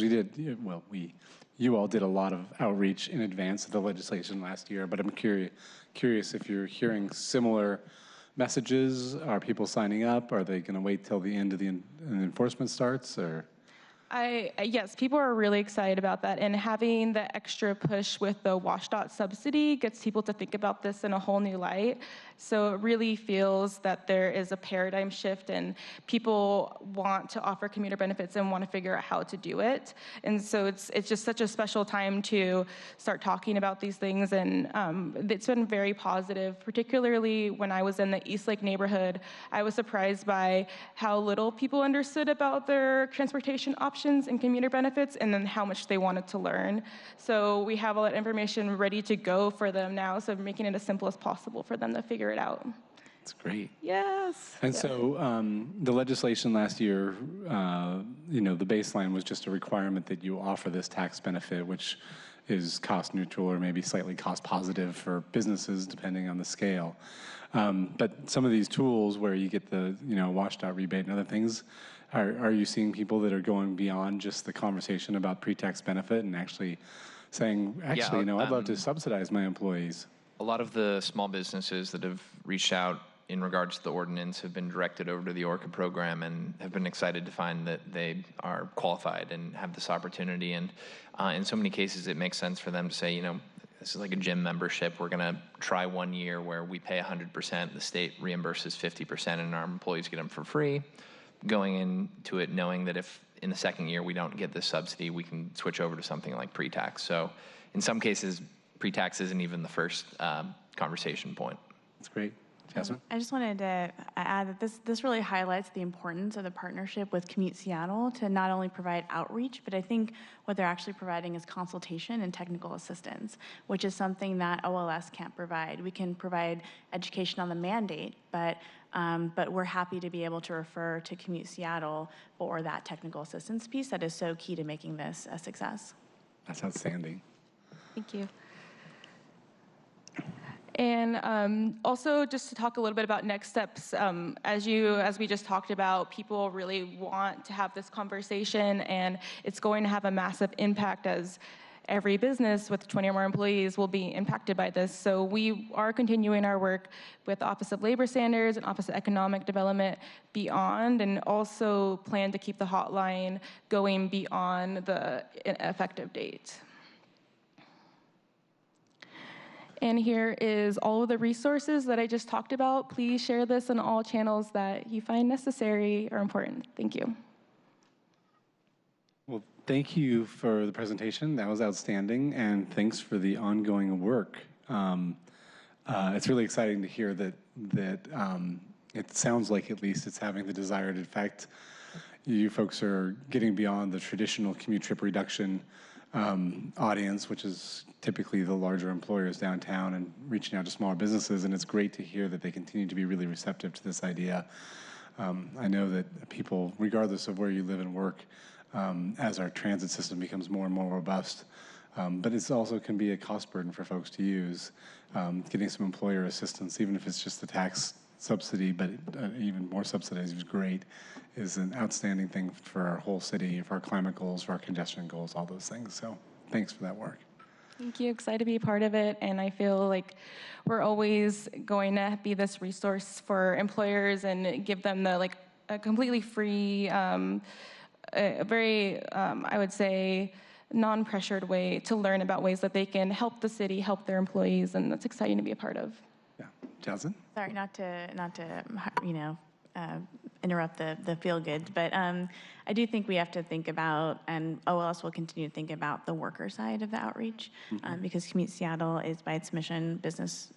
You all did a lot of outreach in advance of the legislation last year, but I'm curious if you're hearing similar messages. Are people signing up? Are they going to wait till the end of the enforcement starts, or? Yes, people are really excited about that, and having the extra push with the WSDOT subsidy gets people to think about this in a whole new light. So it really feels that there is a paradigm shift, and people want to offer commuter benefits and want to figure out how to do it. And so it's just such a special time to start talking about these things, and it's been very positive, particularly when I was in the Eastlake neighborhood. I was surprised by how little people understood about their transportation options and commuter benefits, and then how much they wanted to learn. So we have all that information ready to go for them now, so making it as simple as possible for them to figure it out. That's great. Yes. And so the legislation last year, the baseline was just a requirement that you offer this tax benefit, which is cost neutral or maybe slightly cost positive for businesses, depending on the scale. But some of these tools where you get the washed out rebate and other things, are you seeing people that are going beyond just the conversation about pre-tax benefit and actually saying, actually, I'd love to subsidize my employees? A lot of the small businesses that have reached out in regards to the ordinance have been directed over to the ORCA program and have been excited to find that they are qualified and have this opportunity. And in so many cases, it makes sense for them to say, this is like a gym membership. We're going to try 1 year where we pay 100%, the state reimburses 50%, and our employees get them for free. Going into it knowing that if in the second year we don't get this subsidy, we can switch over to something like pre-tax. So in some cases, pre-tax isn't even the first conversation point. That's great. Jasmine? I just wanted to add that this really highlights the importance of the partnership with Commute Seattle to not only provide outreach, but I think what they're actually providing is consultation and technical assistance, which is something that OLS can't provide. We can provide education on the mandate, but we're happy to be able to refer to Commute Seattle for that technical assistance piece that is so key to making this a success. That's outstanding. Thank you. And also just to talk a little bit about next steps, as we just talked about, people really want to have this conversation, and it's going to have a massive impact as every business with 20 or more employees will be impacted by this. So we are continuing our work with the Office of Labor Standards and Office of Economic Development beyond, and also plan to keep the hotline going beyond the effective date. And here is all of the resources that I just talked about. Please share this on all channels that you find necessary or important. Thank you. Well, thank you for the presentation. That was outstanding, and thanks for the ongoing work. It's really exciting to hear that it sounds like at least it's having the desired effect. You folks are getting beyond the traditional commute trip reduction audience, which is typically the larger employers downtown, and reaching out to smaller businesses, and it's great to hear that they continue to be really receptive to this idea. I know that people, regardless of where you live and work, as our transit system becomes more and more robust, but it also can be a cost burden for folks to use. Getting some employer assistance, even if it's just the tax subsidy, but even more subsidized is great, is an outstanding thing for our whole city, for our climate goals, for our congestion goals, all those things. So thanks for that work. Thank you. Excited to be a part of it. And I feel like we're always going to be this resource for employers and give them a completely free, a very, I would say, non-pressured way to learn about ways that they can help the city, help their employees, and that's exciting to be a part of. Yeah. Jasmine? Sorry, not to interrupt the feel good, but I do think we have to think about, and OLS will continue to think about the worker side of the outreach, because Commute Seattle is by its mission business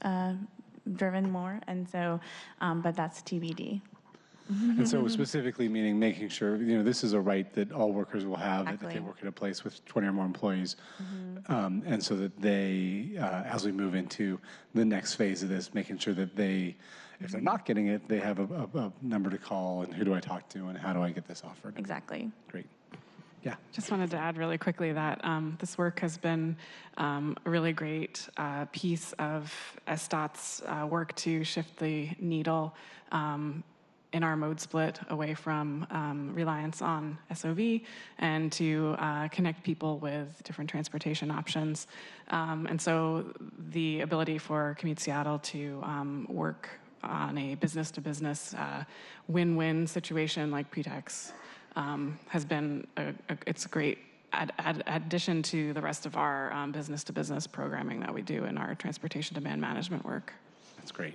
driven more, and so, but that's TBD. And so specifically meaning making sure, this is a right that all workers will have if they work at a place with 20 or more employees. And so that they, as we move into the next phase of this, making sure that they, if they're not getting it, they have a number to call, and who do I talk to, and how do I get this offered? Exactly. Great. Yeah. Just wanted to add really quickly that this work has been a really great piece of SDOT's work to shift the needle in our mode split away from reliance on SOV and to connect people with different transportation options. And so the ability for Commute Seattle to work on a business-to-business win-win situation like pre-tax has been, it's a great addition to the rest of our business-to-business programming that we do in our transportation demand management work. That's great.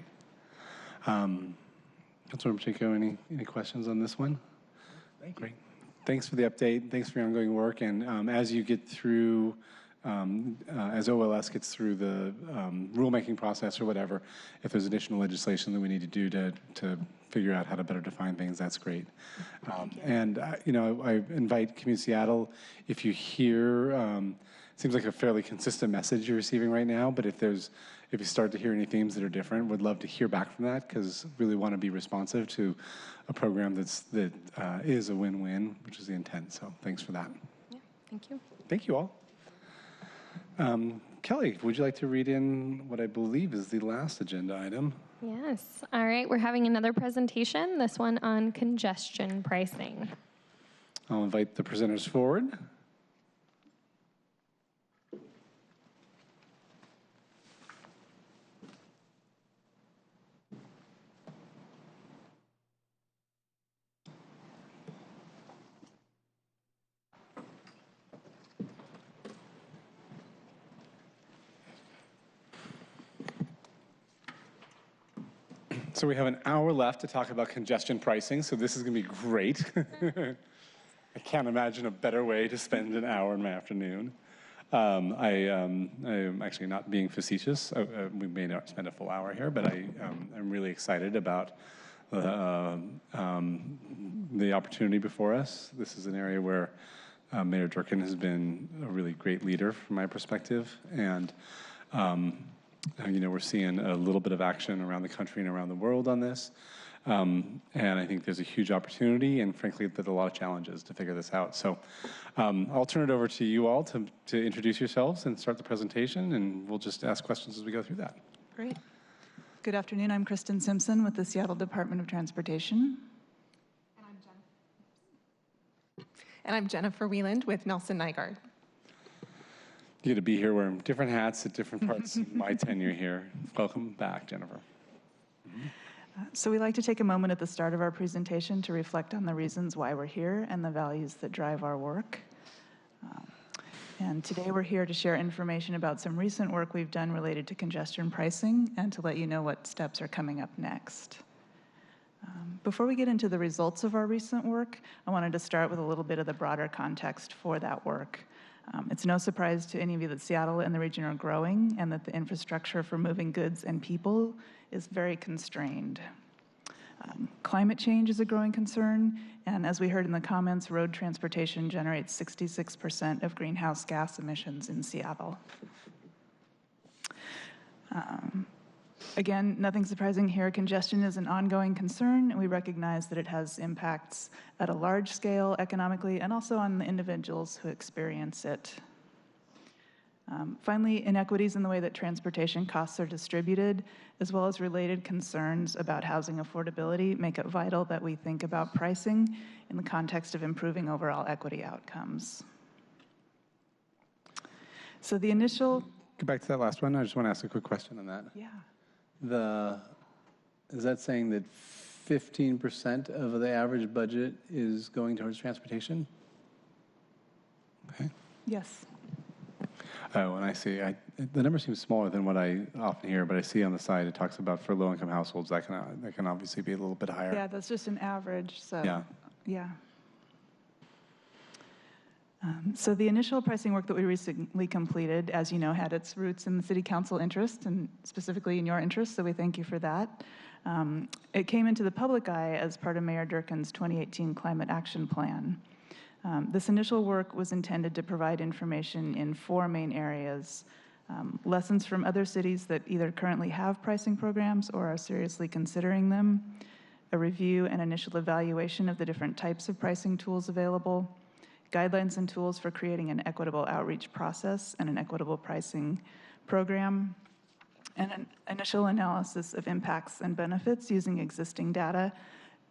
Councilor Pacheco, any questions on this one? Thank you. Great. Thanks for the update. Thanks for your ongoing work. And as you get through, as OLS gets through the rulemaking process or whatever, if there's additional legislation that we need to do to figure out how to better define things, that's great. And I invite Commute Seattle, if you hear seems like a fairly consistent message you're receiving right now, but if you start to hear any themes that are different, would love to hear back from that, because really want to be responsive to a program that is a win-win, which is the intent. So thanks for that. Yeah, thank you. Thank you all. Kelly, would you like to read in what I believe is the last agenda item? Yes. All right, we're having another presentation, this one on congestion pricing. I'll invite the presenters forward. So we have an hour left to talk about congestion pricing, so this is going to be great. I can't imagine a better way to spend an hour in my afternoon. I'm actually not being facetious. We may not spend a full hour here, but I'm really excited about the opportunity before us. This is an area where Mayor Durkin has been a really great leader from my perspective, and we're seeing a little bit of action around the country and around the world on this. And I think there's a huge opportunity and, frankly, there's a lot of challenges to figure this out. So I'll turn it over to you all to introduce yourselves and start the presentation, and we'll just ask questions as we go through that. Great. Good afternoon. I'm Kristen Simpson with the Seattle Department of Transportation. And I'm Jennifer Wieland with Nelson Nygaard. You get to be here wearing different hats at different parts of my tenure here. Welcome back, Jennifer. So we like to take a moment at the start of our presentation to reflect on the reasons why we're here and the values that drive our work. And today we're here to share information about some recent work we've done related to congestion pricing and to let you know what steps are coming up next. Before we get into the results of our recent work, I wanted to start with a little bit of the broader context for that work. It's no surprise to any of you that Seattle and the region are growing and that the infrastructure for moving goods and people is very constrained. Climate change is a growing concern, and as we heard in the comments, road transportation generates 66% of greenhouse gas emissions in Seattle. Again, nothing surprising here. Congestion is an ongoing concern, and we recognize that it has impacts at a large scale economically and also on the individuals who experience it. Finally, inequities in the way that transportation costs are distributed, as well as related concerns about housing affordability, make it vital that we think about pricing in the context of improving overall equity outcomes. So the initial... Go back to that last one. I just want to ask a quick question on that. Yeah. Is that saying that 15% of the average budget is going towards transportation? Okay. Yes. Oh, and I see. The number seems smaller than what I often hear, but I see on the side it talks about for low-income households that can obviously be a little bit higher. Yeah, that's just an average. So yeah. So the initial pricing work that we recently completed, as you know, had its roots in the City Council interest and specifically in your interest, so we thank you for that. It came into the public eye as part of Mayor Durkin's 2018 Climate Action Plan. This initial work was intended to provide information in 4 main areas: lessons from other cities that either currently have pricing programs or are seriously considering them, a review and initial evaluation of the different types of pricing tools available, guidelines and tools for creating an equitable outreach process and an equitable pricing program, and an initial analysis of impacts and benefits using existing data,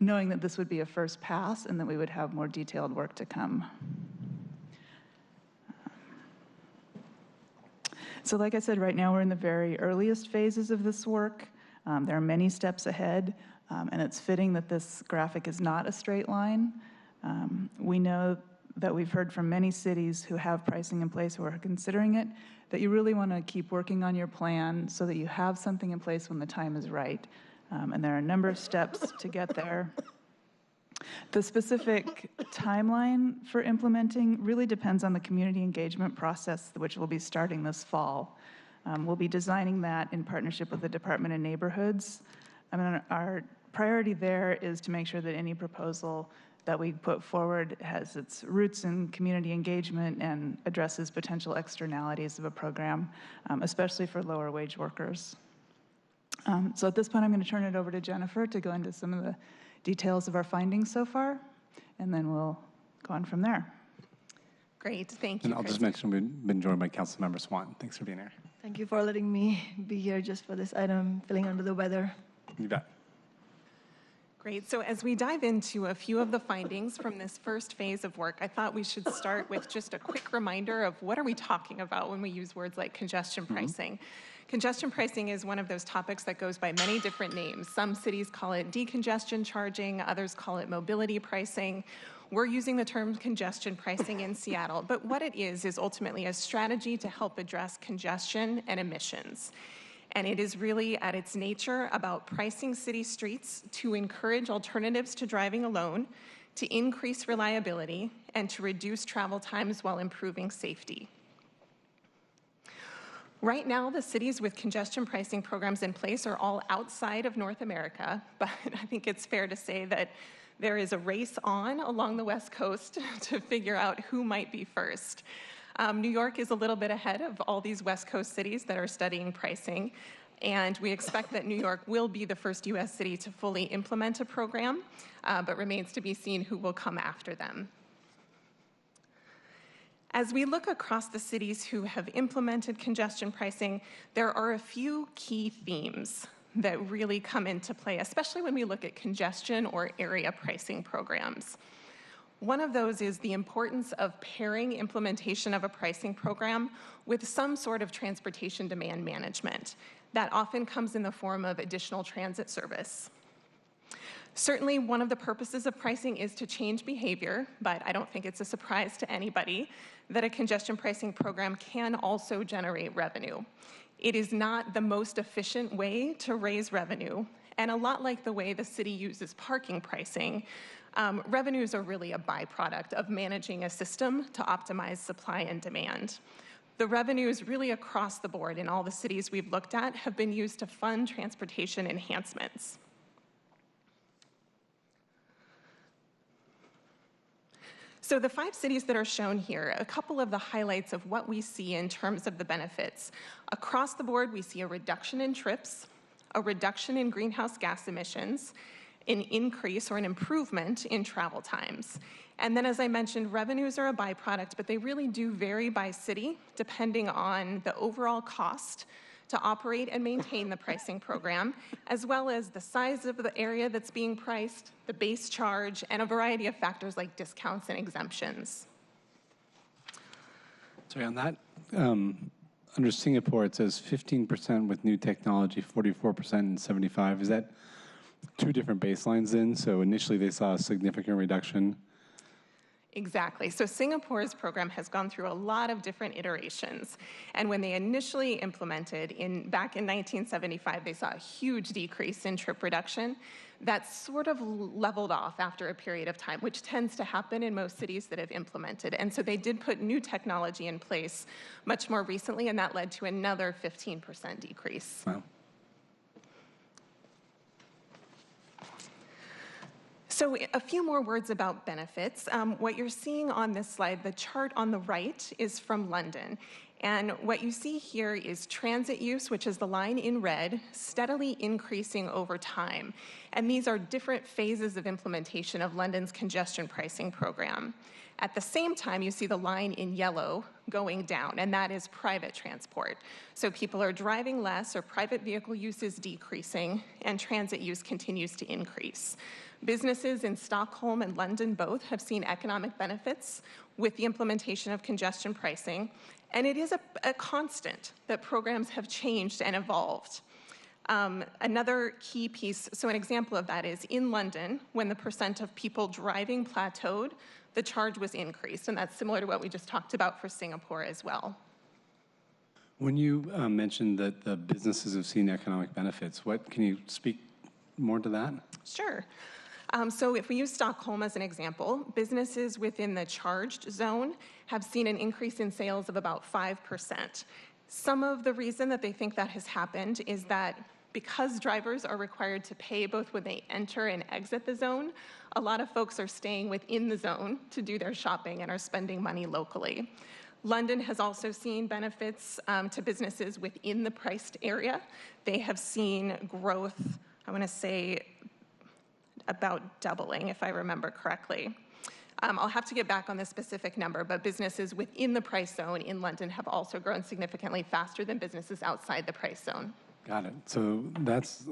knowing that this would be a first pass and that we would have more detailed work to come. So like I said, right now we're in the very earliest phases of this work. There are many steps ahead, and it's fitting that this graphic is not a straight line. We know that we've heard from many cities who have pricing in place who are considering it, that you really want to keep working on your plan so that you have something in place when the time is right. And there are a number of steps to get there. The specific timeline for implementing really depends on the community engagement process, which will be starting this fall. We'll be designing that in partnership with the Department of Neighborhoods. Our priority there is to make sure that any proposal that we put forward has its roots in community engagement and addresses potential externalities of a program, especially for lower wage workers. So at this point, I'm going to turn it over to Jennifer to go into some of the details of our findings so far, and then we'll go on from there. Great, thank you. And I'll just mention we've been joined by Councilmember Swan. Thanks for being here. Thank you for letting me be here just for this item. Feeling under the weather. You bet. Great, so as we dive into a few of the findings from this first phase of work, I thought we should start with just a quick reminder of what are we talking about when we use words like congestion pricing. Congestion pricing is one of those topics that goes by many different names. Some cities call it decongestion charging, others call it mobility pricing. We're using the term congestion pricing in Seattle, but what it is ultimately a strategy to help address congestion and emissions. And it is really at its nature about pricing city streets to encourage alternatives to driving alone, to increase reliability, and to reduce travel times while improving safety. Right now, the cities with congestion pricing programs in place are all outside of North America, but I think it's fair to say that there is a race on along the West Coast to figure out who might be first. New York is a little bit ahead of all these West Coast cities that are studying pricing, and we expect that New York will be the first U.S. city to fully implement a program, but remains to be seen who will come after them. As we look across the cities who have implemented congestion pricing, there are a few key themes that really come into play, especially when we look at congestion or area pricing programs. One of those is the importance of pairing implementation of a pricing program with some sort of transportation demand management. That often comes in the form of additional transit service. Certainly, one of the purposes of pricing is to change behavior, but I don't think it's a surprise to anybody that a congestion pricing program can also generate revenue. It is not the most efficient way to raise revenue, and a lot like the way the city uses parking pricing, revenues are really a byproduct of managing a system to optimize supply and demand. The revenues really across the board in all the cities we've looked at have been used to fund transportation enhancements. So the 5 cities that are shown here, a couple of the highlights of what we see in terms of the benefits. Across the board, we see a reduction in trips, a reduction in greenhouse gas emissions, an increase or an improvement in travel times. And then, as I mentioned, revenues are a byproduct, but they really do vary by city depending on the overall cost to operate and maintain the pricing program, as well as the size of the area that's being priced, the base charge, and a variety of factors like discounts and exemptions. Sorry, on that, under Singapore, it says 15% with new technology, 44% and 75. Is that 2 different baselines then? So initially they saw a significant reduction. Exactly. So Singapore's program has gone through a lot of different iterations. And when they initially implemented back in 1975, they saw a huge decrease in trip reduction. That sort of leveled off after a period of time, which tends to happen in most cities that have implemented. And so they did put new technology in place much more recently, and that led to another 15% decrease. Wow. So a few more words about benefits. What you're seeing on this slide, the chart on the right is from London. And what you see here is transit use, which is the line in red, steadily increasing over time. And these are different phases of implementation of London's congestion pricing program. At the same time, you see the line in yellow going down, and that is private transport. So people are driving less, or private vehicle use is decreasing, and transit use continues to increase. Businesses in Stockholm and London both have seen economic benefits with the implementation of congestion pricing, and it is a constant that programs have changed and evolved. Another key piece, so an example of that is in London, when the percent of people driving plateaued, the charge was increased, and that's similar to what we just talked about for Singapore as well. When you mentioned that the businesses have seen economic benefits, can you speak more to that? Sure. So if we use Stockholm as an example, businesses within the charged zone have seen an increase in sales of about 5%. Some of the reason that they think that has happened is that Because drivers are required to pay both when they enter and exit the zone, a lot of folks are staying within the zone to do their shopping and are spending money locally. London has also seen benefits to businesses within the priced area. They have seen growth, I want to say, about doubling, if I remember correctly. I'll have to get back on the specific number, but businesses within the price zone in London have also grown significantly faster than businesses outside the price zone. Got it. So that's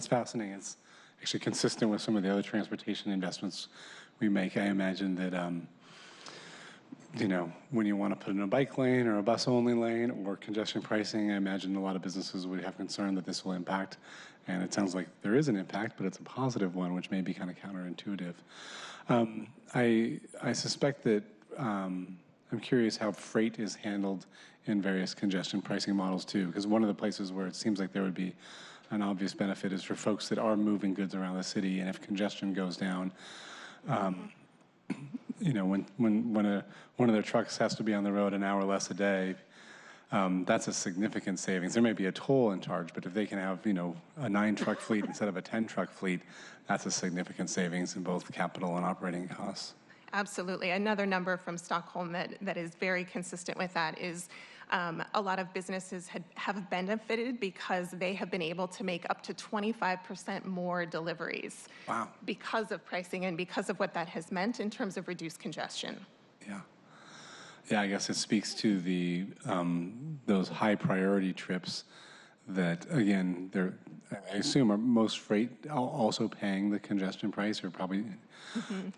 fascinating. It's actually consistent with some of the other transportation investments we make. I imagine that, you know, when you want to put in a bike lane or a bus-only lane or congestion pricing, I imagine a lot of businesses would have concern that this will impact. And it sounds like there is an impact, but it's a positive one, which may be kind of counterintuitive. I suspect that I'm curious how freight is handled in various congestion pricing models too, because one of the places where it seems like there would be an obvious benefit is for folks that are moving goods around the city, and if congestion goes down, you know, when one of their trucks has to be on the road an hour less a day, that's a significant savings. There may be a toll in charge, but if they can have, you know, a 9-truck fleet instead of a 10-truck fleet, that's a significant savings in both capital and operating costs. Absolutely. Another number from Stockholm that is very consistent with that is a lot of businesses have benefited because they have been able to make up to 25% more deliveries. Wow. Because of pricing and because of what that has meant in terms of reduced congestion. Yeah. Yeah, I guess it speaks to the those high priority trips that, again, they're, I assume, are most freight also paying the congestion price, or probably,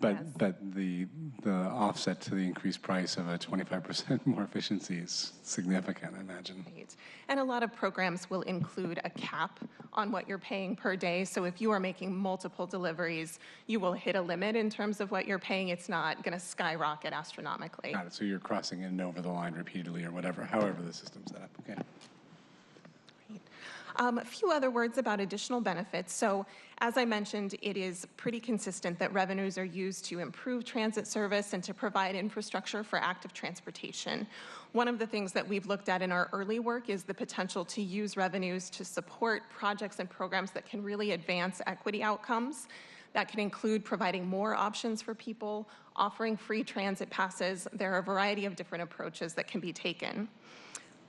but the offset to the increased price of a 25% more efficiency is significant, I imagine. Right. And a lot of programs will include a cap on what you're paying per day. So if you are making multiple deliveries, you will hit a limit in terms of what you're paying. It's not going to skyrocket astronomically. Got it. So you're crossing in and over the line repeatedly or whatever, however the system's set up. Okay. A few other words about additional benefits. So as I mentioned, it is pretty consistent that revenues are used to improve transit service and to provide infrastructure for active transportation. One of the things that we've looked at in our early work is the potential to use revenues to support projects and programs that can really advance equity outcomes. That can include providing more options for people, offering free transit passes. There are a variety of different approaches that can be taken.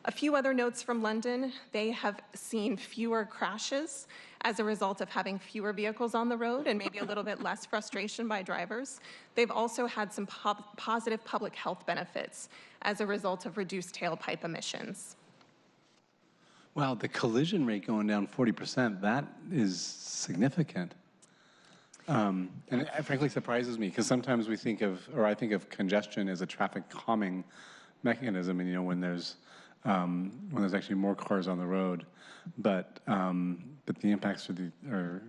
A few other notes from London. They have seen fewer crashes as a result of having fewer vehicles on the road and maybe a little bit less frustration by drivers. They've also had some positive public health benefits as a result of reduced tailpipe emissions. Wow, the collision rate going down 40%, that is significant. And it frankly surprises me, because sometimes we think of, or I think of congestion as a traffic calming mechanism, and you know, when there's actually more cars on the road, but the impacts are.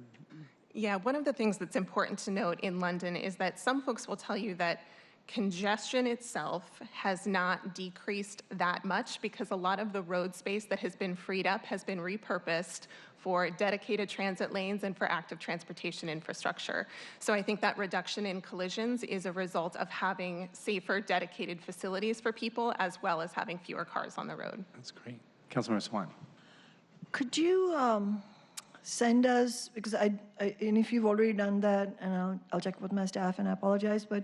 Yeah, one of the things that's important to note in London is that some folks will tell you that congestion itself has not decreased that much because a lot of the road space that has been freed up has been repurposed for dedicated transit lanes and for active transportation infrastructure. So I think that reduction in collisions is a result of having safer, dedicated facilities for people, as well as having fewer cars on the road. That's great. Councilmember Swan. Could you send us, because and if you've already done that, and I'll check with my staff, and I apologize, but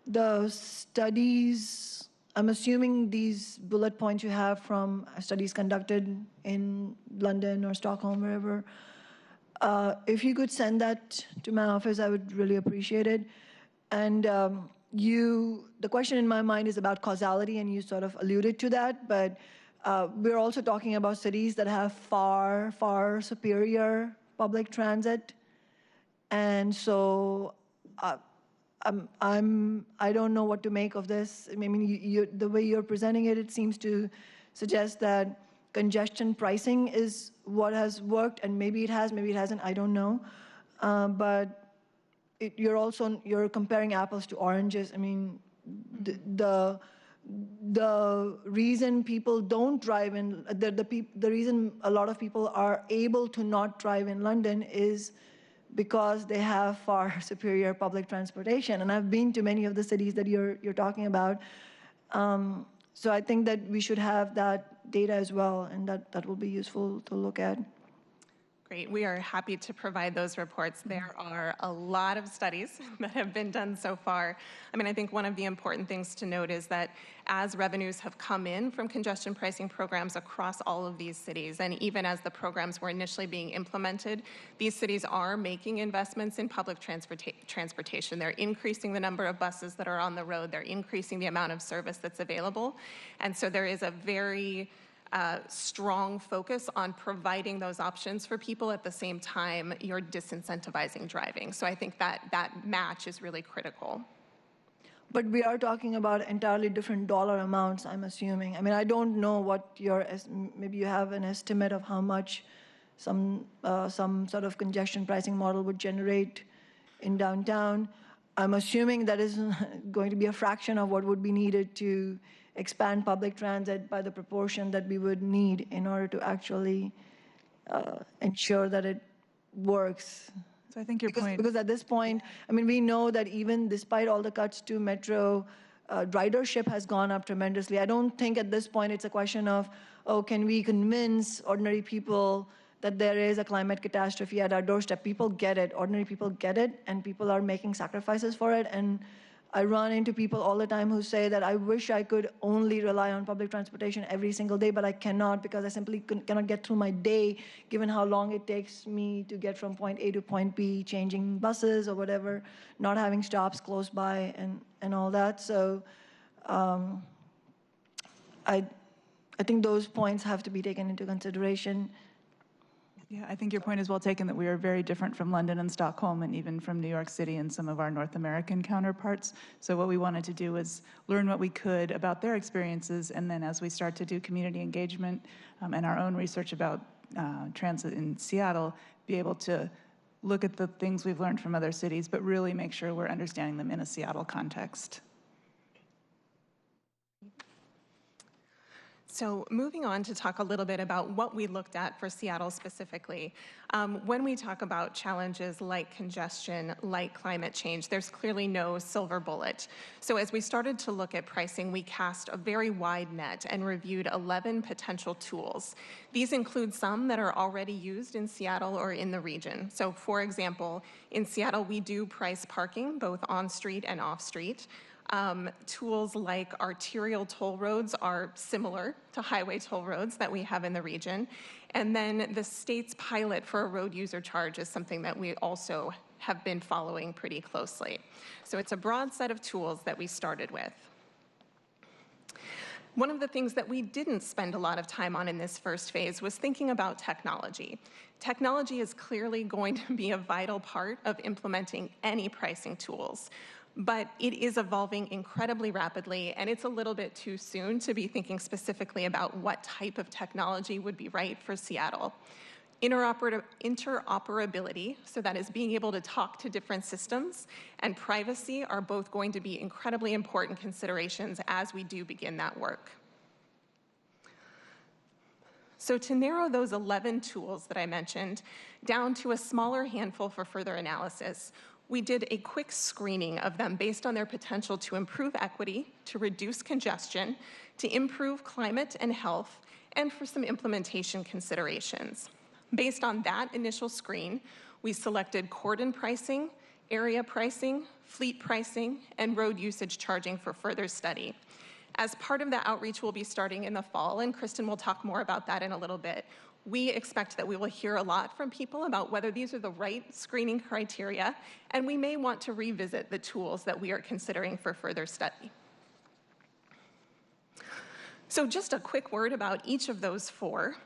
the studies, I'm assuming these bullet points you have from studies conducted in London or Stockholm, wherever. If you could send that to my office, I would really appreciate it. And the question in my mind is about causality, and you sort of alluded to that, but we're also talking about cities that have far, far superior public transit. And so I don't know what to make of this. I mean, the way you're presenting it, it seems to suggest that congestion pricing is what has worked, and maybe it has, maybe it hasn't, I don't know. But you're comparing apples to oranges. I mean, the reason people don't drive in, the reason a lot of people are able to not drive in London is because they have far superior public transportation. And I've been to many of the cities that you're talking about. So I think that we should have that data as well, and that will be useful to look at. Great. We are happy to provide those reports. There are a lot of studies that have been done so far. I mean, I think one of the important things to note is that as revenues have come in from congestion pricing programs across all of these cities, and even as the programs were initially being implemented, these cities are making investments in public transportation. They're increasing the number of buses that are on the road. They're increasing the amount of service that's available. And so there is a very strong focus on providing those options for people. At the same time, you're disincentivizing driving. So I think that match is really critical. But we are talking about entirely different dollar amounts, I'm assuming. I mean, I don't know what your, maybe you have an estimate of how much some sort of congestion pricing model would generate in downtown. I'm assuming that is going to be a fraction of what would be needed to expand public transit by the proportion that we would need in order to actually ensure that it works. So I think your point... Because at this point, I mean, we know that even despite all the cuts to metro, ridership has gone up tremendously. I don't think at this point it's a question of, oh, can we convince ordinary people that there is a climate catastrophe at our doorstep? People get it, ordinary people get it, and people are making sacrifices for it. And I run into people all the time who say that I wish I could only rely on public transportation every single day, but I cannot because I simply cannot get through my day given how long it takes me to get from point A to point B, changing buses or whatever, not having stops close by and all that. So I think those points have to be taken into consideration. Yeah, I think your point is well taken that we are very different from London and Stockholm and even from New York City and some of our North American counterparts. So what we wanted to do was learn what we could about their experiences, and then as we start to do community engagement and our own research about transit in Seattle, be able to look at the things we've learned from other cities, but really make sure we're understanding them in a Seattle context. So moving on to talk a little bit about what we looked at for Seattle specifically. When we talk about challenges like congestion, like climate change, there's clearly no silver bullet. So as we started to look at pricing, we cast a very wide net and reviewed 11 potential tools. These include some that are already used in Seattle or in the region. So for example, in Seattle, we do price parking, both on-street and off-street. Tools like arterial toll roads are similar to highway toll roads that we have in the region. And then the state's pilot for a road user charge is something that we also have been following pretty closely. So it's a broad set of tools that we started with. One of the things that we didn't spend a lot of time on in this first phase was thinking about technology. Technology is clearly going to be a vital part of implementing any pricing tools. But it is evolving incredibly rapidly, and it's a little bit too soon to be thinking specifically about what type of technology would be right for Seattle. Interoperability, so that is being able to talk to different systems, and privacy are both going to be incredibly important considerations as we do begin that work. So to narrow those 11 tools that I mentioned down to a smaller handful for further analysis, we did a quick screening of them based on their potential to improve equity, to reduce congestion, to improve climate and health, and for some implementation considerations. Based on that initial screen, we selected cordon pricing, area pricing, fleet pricing, and road usage charging for further study. As part of the outreach we'll be starting in the fall, and Kristen will talk more about that in a little bit, we expect that we will hear a lot from people about whether these are the right screening criteria, and we may want to revisit the tools that we are considering for further study. So just a quick word about each of those four.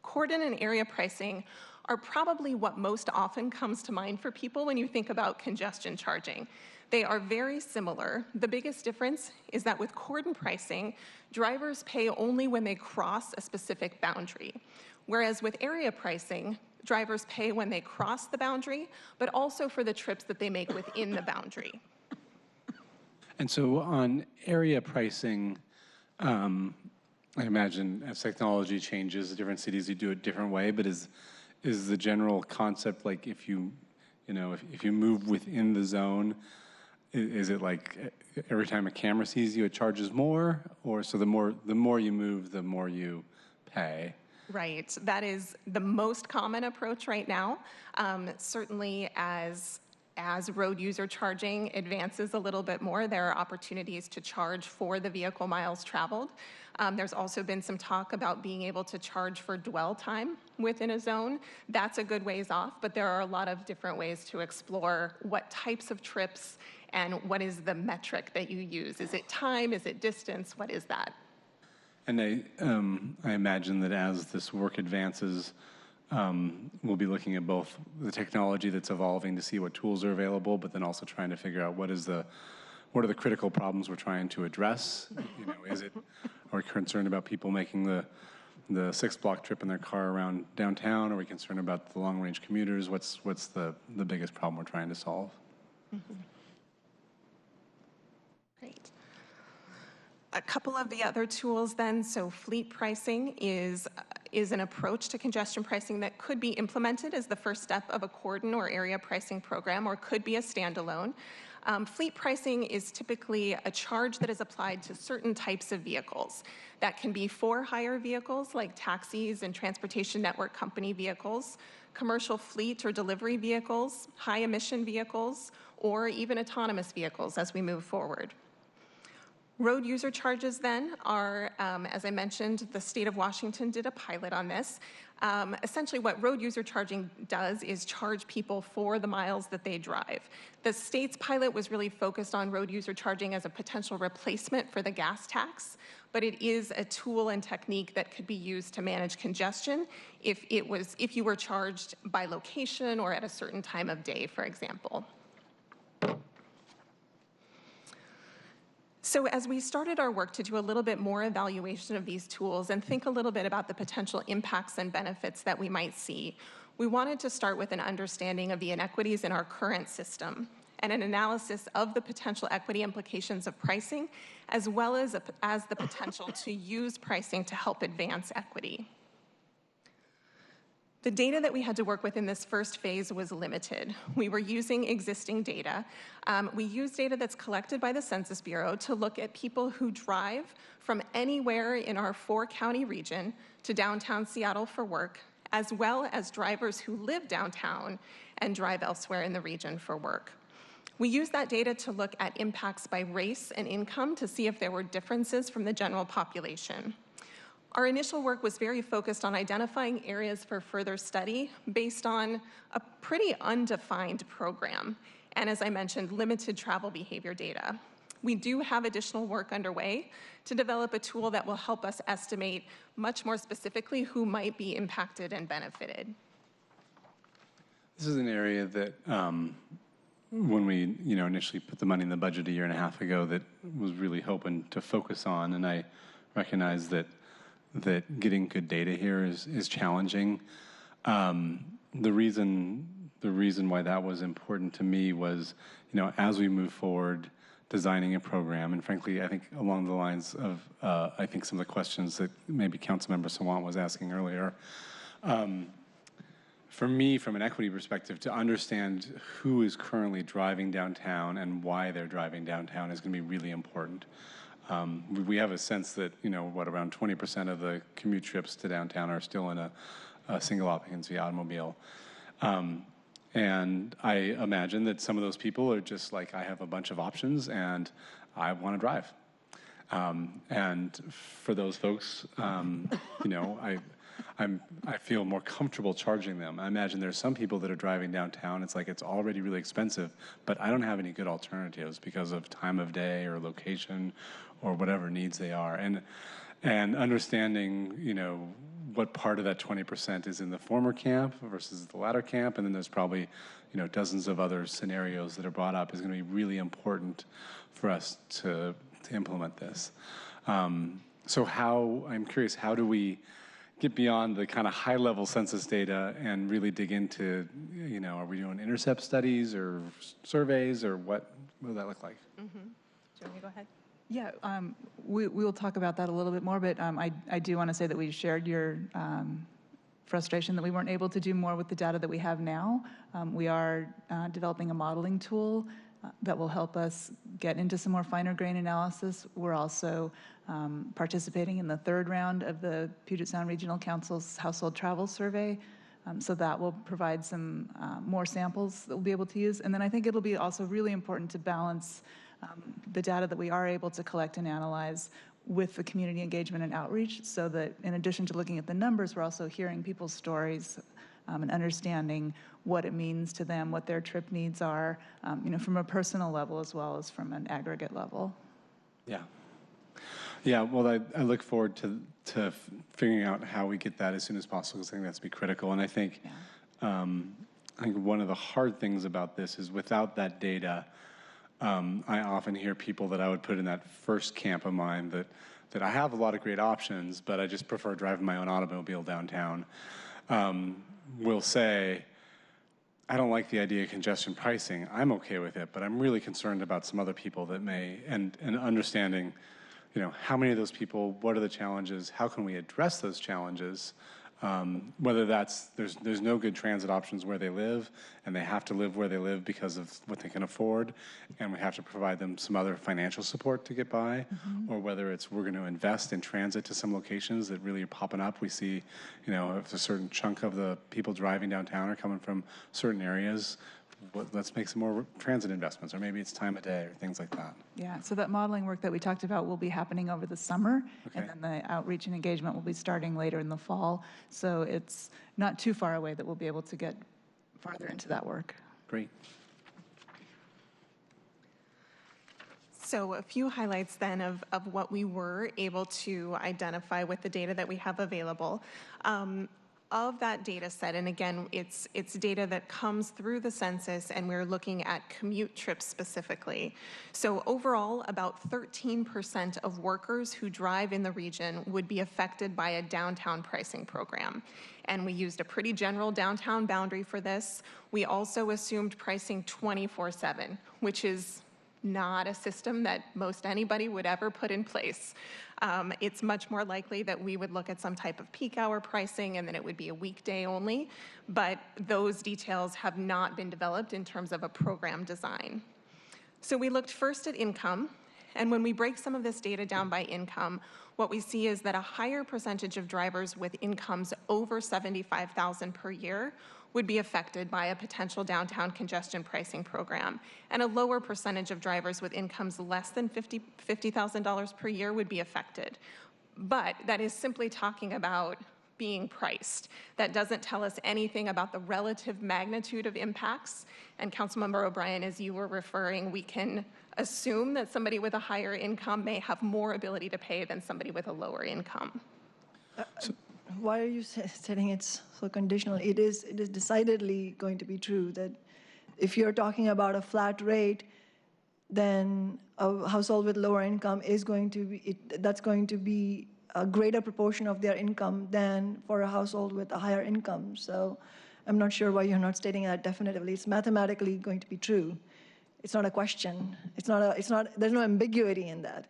Cordon and area pricing are probably what most often comes to mind for people when you think about congestion charging. They are very similar. The biggest difference is that with cordon pricing, drivers pay only when they cross a specific boundary. Whereas with area pricing, drivers pay when they cross the boundary, but also for the trips that they make within the boundary. And so on area pricing, I imagine as technology changes, the different cities you do it a different way, but is the general concept like if you move within the zone, is it like every time a camera sees you, it charges more? Or so the more you move, the more you pay? Right. That is the most common approach right now. Certainly as road user charging advances a little bit more, there are opportunities to charge for the vehicle miles traveled. There's also been some talk about being able to charge for dwell time within a zone. That's a good ways off, but there are a lot of different ways to explore what types of trips and what is the metric that you use. Is it time? Is it distance? What is that? And I imagine that as this work advances, we'll be looking at both the technology that's evolving to see what tools are available, but then also trying to figure out what are the critical problems we're trying to address. Are we concerned about people making the 6-block trip in their car around downtown? Are we concerned about the long-range commuters? What's the biggest problem we're trying to solve? Mm-hmm. Great. A couple of the other tools then, so fleet pricing is an approach to congestion pricing that could be implemented as the first step of a cordon or area pricing program, or could be a standalone. Fleet pricing is typically a charge that is applied to certain types of vehicles. That can be for hire vehicles like taxis and transportation network company vehicles, commercial fleet or delivery vehicles, high emission vehicles, or even autonomous vehicles as we move forward. Road user charges then are, as I mentioned, the state of Washington did a pilot on this. Essentially what road user charging does is charge people for the miles that they drive. The state's pilot was really focused on road user charging as a potential replacement for the gas tax, but it is a tool and technique that could be used to manage congestion if you were charged by location or at a certain time of day, for example. So as we started our work to do a little bit more evaluation of these tools and think a little bit about the potential impacts and benefits that we might see, we wanted to start with an understanding of the inequities in our current system and an analysis of the potential equity implications of pricing, as well as the potential to use pricing to help advance equity. The data that we had to work with in this first phase was limited. We were using existing data. We used data that's collected by the Census Bureau to look at people who drive from anywhere in our 4-county region to downtown Seattle for work, as well as drivers who live downtown and drive elsewhere in the region for work. We used that data to look at impacts by race and income to see if there were differences from the general population. Our initial work was very focused on identifying areas for further study based on a pretty undefined program, and as I mentioned, limited travel behavior data. We do have additional work underway to develop a tool that will help us estimate much more specifically who might be impacted and benefited. This is an area that when we initially put the money in the budget a year and a half ago that was really hoping to focus on, and I recognize that getting good data here is challenging. The reason why that was important to me was, as we move forward designing a program, and frankly, I think along the lines of, I think some of the questions that maybe Councilmember Sawant was asking earlier, for me, from an equity perspective, to understand who is currently driving downtown and why they're driving downtown is going to be really important. We have a sense that, around 20% of the commute trips to downtown are still in a single occupancy automobile. And I imagine that some of those people are just like, I have a bunch of options and I want to drive. And for those folks, I feel more comfortable charging them. I imagine there's some people that are driving downtown. It's like it's already really expensive, but I don't have any good alternatives because of time of day or location or whatever needs they are. And understanding, what part of that 20% is in the former camp versus the latter camp, and then there's probably, dozens of other scenarios that are brought up is going to be really important for us to implement this. So I'm curious, how do we get beyond the kind of high-level census data and really dig into, are we doing intercept studies or surveys, or what will that look like? Mm-hmm. Do you want me to go ahead? Yeah, we'll talk about that a little bit more, but I do want to say that we shared your frustration that we weren't able to do more with the data that we have now. We are developing a modeling tool that will help us get into some more finer grain analysis. We're also participating in the third round of the Puget Sound Regional Council's Household Travel Survey. So that will provide some more samples that we'll be able to use. And then I think it'll be also really important to balance the data that we are able to collect and analyze with the community engagement and outreach, so that in addition to looking at the numbers, we're also hearing people's stories and understanding what it means to them, what their trip needs are, from a personal level as well as from an aggregate level. Yeah. Yeah, well, I look forward to figuring out how we get that as soon as possible, because I think that's be critical. And I think, one of the hard things about this is without that data, I often hear people that I would put in that first camp of mine that I have a lot of great options, but I just prefer driving my own automobile downtown, will say, I don't like the idea of congestion pricing. I'm okay with it, but I'm really concerned about some other people that may, and understanding, how many of those people, what are the challenges, how can we address those challenges, whether that's, there's no good transit options where they live, and they have to live where they live because of what they can afford, and we have to provide them some other financial support to get by, or whether it's we're going to invest in transit to some locations that really are popping up. We see, if a certain chunk of the people driving downtown are coming from certain areas, let's make some more transit investments, or maybe it's time of day or things like that. Yeah, so that modeling work that we talked about will be happening over the summer, and then the outreach and engagement will be starting later in the fall. So it's not too far away that we'll be able to get farther into that work. Great. So a few highlights then of what we were able to identify with the data that we have available. Of that data set, and again, it's data that comes through the census, and we're looking at commute trips specifically. So overall, about 13% of workers who drive in the region would be affected by a downtown pricing program. And we used a pretty general downtown boundary for this. We also assumed pricing 24/7, which is not a system that most anybody would ever put in place. It's much more likely that we would look at some type of peak hour pricing, and then it would be a weekday only, but those details have not been developed in terms of a program design. So we looked first at income, and when we break some of this data down by income, what we see is that a higher percentage of drivers with incomes over $75,000 per year would be affected by a potential downtown congestion pricing program, and a lower percentage of drivers with incomes less than $50,000 per year would be affected. But that is simply talking about being priced. That doesn't tell us anything about the relative magnitude of impacts. And Councilmember O'Brien, as you were referring, we can assume that somebody with a higher income may have more ability to pay than somebody with a lower income. Why are you saying it's so conditional? It is decidedly going to be true that if you're talking about a flat rate, then a household with lower income is going to be, that's going to be a greater proportion of their income than for a household with a higher income. So I'm not sure why you're not stating that definitively. It's mathematically going to be true. It's not a question. There's no ambiguity in that,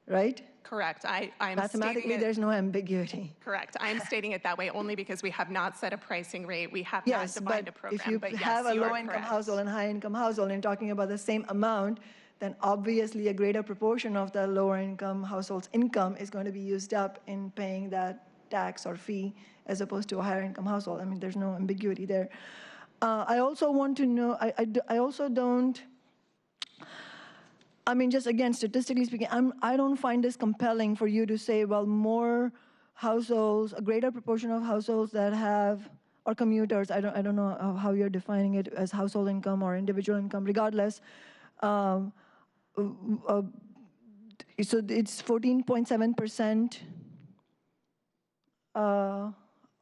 right? Correct. I'm Mathematically, there's no ambiguity. Correct. I'm stating it that way only because we have not set a pricing rate. We have not defined a program. If you have a low-income household and high-income household and talking about the same amount, then obviously a greater proportion of the lower-income household's income is going to be used up in paying that tax or fee as opposed to a higher-income household. I mean, there's no ambiguity there. I also want to know, I also don't, I mean, just again, statistically speaking, I don't find this compelling for you to say, well, more households, a greater proportion of households that have, or commuters, I don't know how you're defining it as household income or individual income, regardless. So it's 14.7%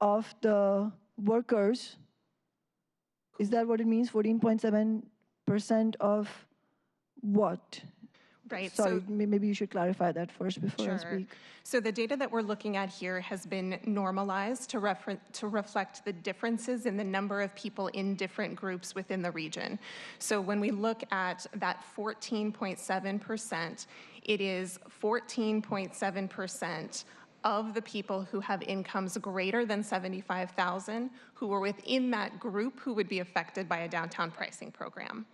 of the workers. Is that what it means? 14.7% of what? Right. Sorry, so, maybe you should clarify that first before I speak. So the data that we're looking at here has been normalized to reflect the differences in the number of people in different groups within the region. So when we look at that 14.7%, it is 14.7% of the people who have incomes greater than $75,000 who are within that group who would be affected by a downtown pricing program.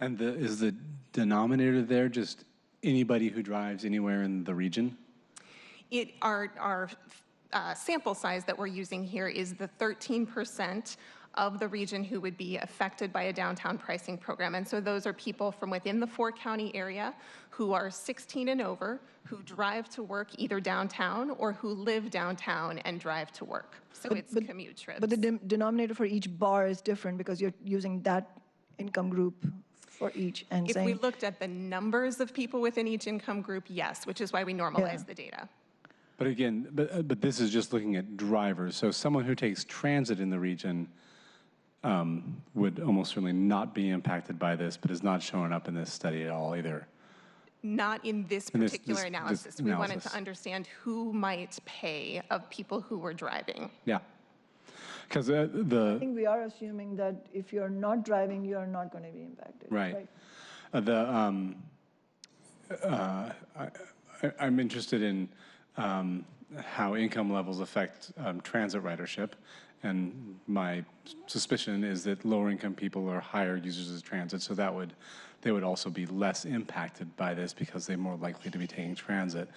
And is the denominator there just anybody who drives anywhere in the region? Our sample size that we're using here is the 13% of the region who would be affected by a downtown pricing program. And so those are people from within the 4-county area who are 16 and over, who drive to work either downtown or who live downtown and drive to work. So it's commute trips. But the denominator for each bar is different because you're using that income group for each and if saying... we looked at the numbers of people within each income group, yes, which is why we normalize the data. But again, but this is just looking at drivers. So someone who takes transit in the region would almost certainly not be impacted by this, but is not showing up in this study at all either. Not in this particular analysis. We wanted to understand who might pay of people who were driving. Yeah. Because I think we are assuming that if you're not driving, you're not going to be impacted. Right. I'm interested in how income levels affect transit ridership. And my suspicion is that lower income people are higher users of transit, so they would also be less impacted by this because they're more likely to be taking transit.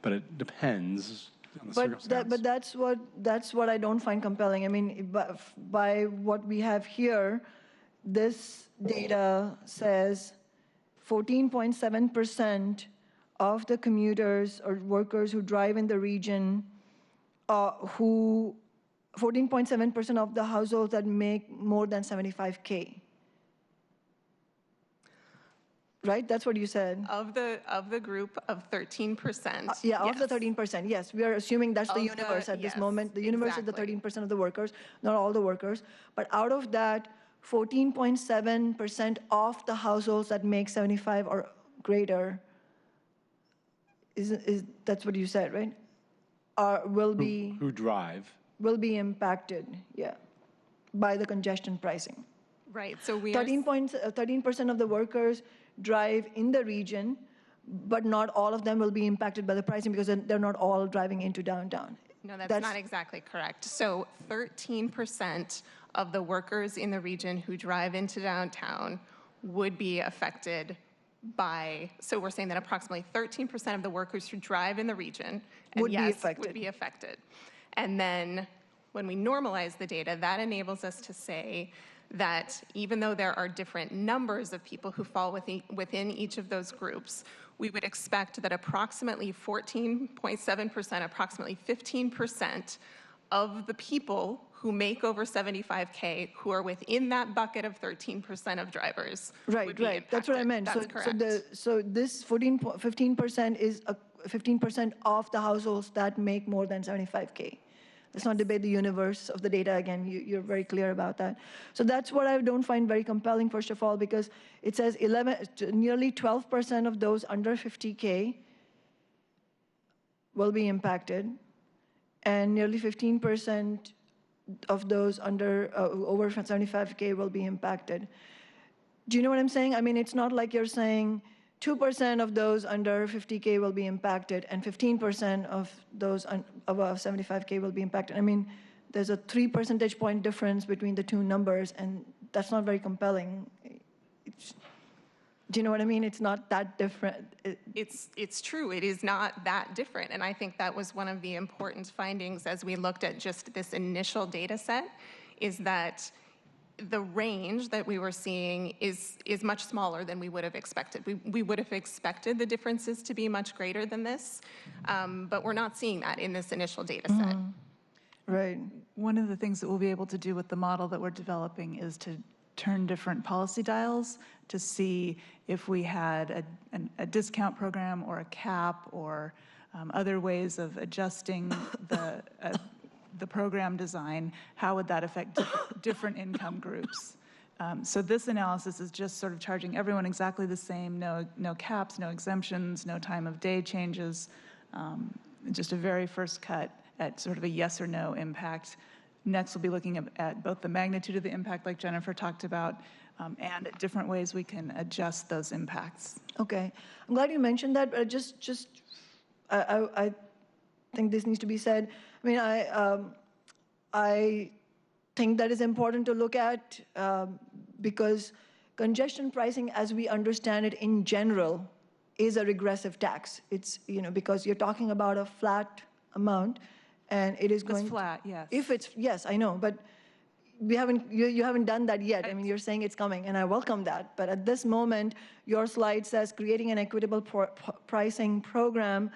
But it depends on the circumstance. But that's what I don't find compelling. I mean, by what we have here, this data says 14.7% of the commuters or workers who drive in the region 14.7% of the households that make more than 75K. Right? That's what you said. Of the group of 13%. Yeah, of the 13%. Yes, we are assuming that's the universe at this moment. The universe is the 13% of the workers, not all the workers. But out of that, 14.7% of the households that make 75 or greater, that's what you said, right? Will be who drive. Will be impacted, by the congestion pricing. Right, so we 13% of the workers drive in the region, but not all of them will be impacted by the pricing because they're not all driving into downtown. No, that's not exactly correct. So 13% of the workers in the region who drive into downtown would be affected by, so we're saying that approximately 13% of the workers who drive in the region would be affected. And then when we normalize the data, that enables us to say that even though there are different numbers of people who fall within each of those groups, we would expect that approximately 14.7%, approximately 15% of the people who make over 75K who are within that bucket of 13% of drivers would be impacted. That's what I meant. That's correct. So this 15% is 15% of the households that make more than 75K. Let's not debate the universe of the data again. You're very clear about that. So that's what I don't find very compelling, first of all, because it says nearly 12% of those under 50K will be impacted, and nearly 15% of those under over 75K will be impacted. Do you know what I'm saying? I mean, it's not like you're saying 2% of those under 50K will be impacted and 15% of those above 75K will be impacted. I mean, there's a 3 percentage point difference between the two numbers, and that's not very compelling. Do you know what I mean? It's not that different. It's true. It is not that different. And I think that was one of the important findings as we looked at just this initial data set, is that the range that we were seeing is much smaller than we would have expected. We would have expected the differences to be much greater than this, but we're not seeing that in this initial data set. Right. One of the things that we'll be able to do with the model that we're developing is to turn different policy dials to see if we had a discount program or a cap or other ways of adjusting the program design, how would that affect different income groups? So this analysis is just sort of charging everyone exactly the same, no caps, no exemptions, no time of day changes, just a very first cut at sort of a yes or no impact. Next, we'll be looking at both the magnitude of the impact, like Jennifer talked about, and different ways we can adjust those impacts. Okay, I'm glad you mentioned that, but I think this needs to be said. I mean, I think that is important to look at because congestion pricing, as we understand it in general, is a regressive tax. It's, because you're talking about a flat amount, and it is going. It's flat, yes. If it's, yes, I know, but you haven't done that yet. I mean, you're saying it's coming, and I welcome that. But at this moment, your slide says creating an equitable pricing program,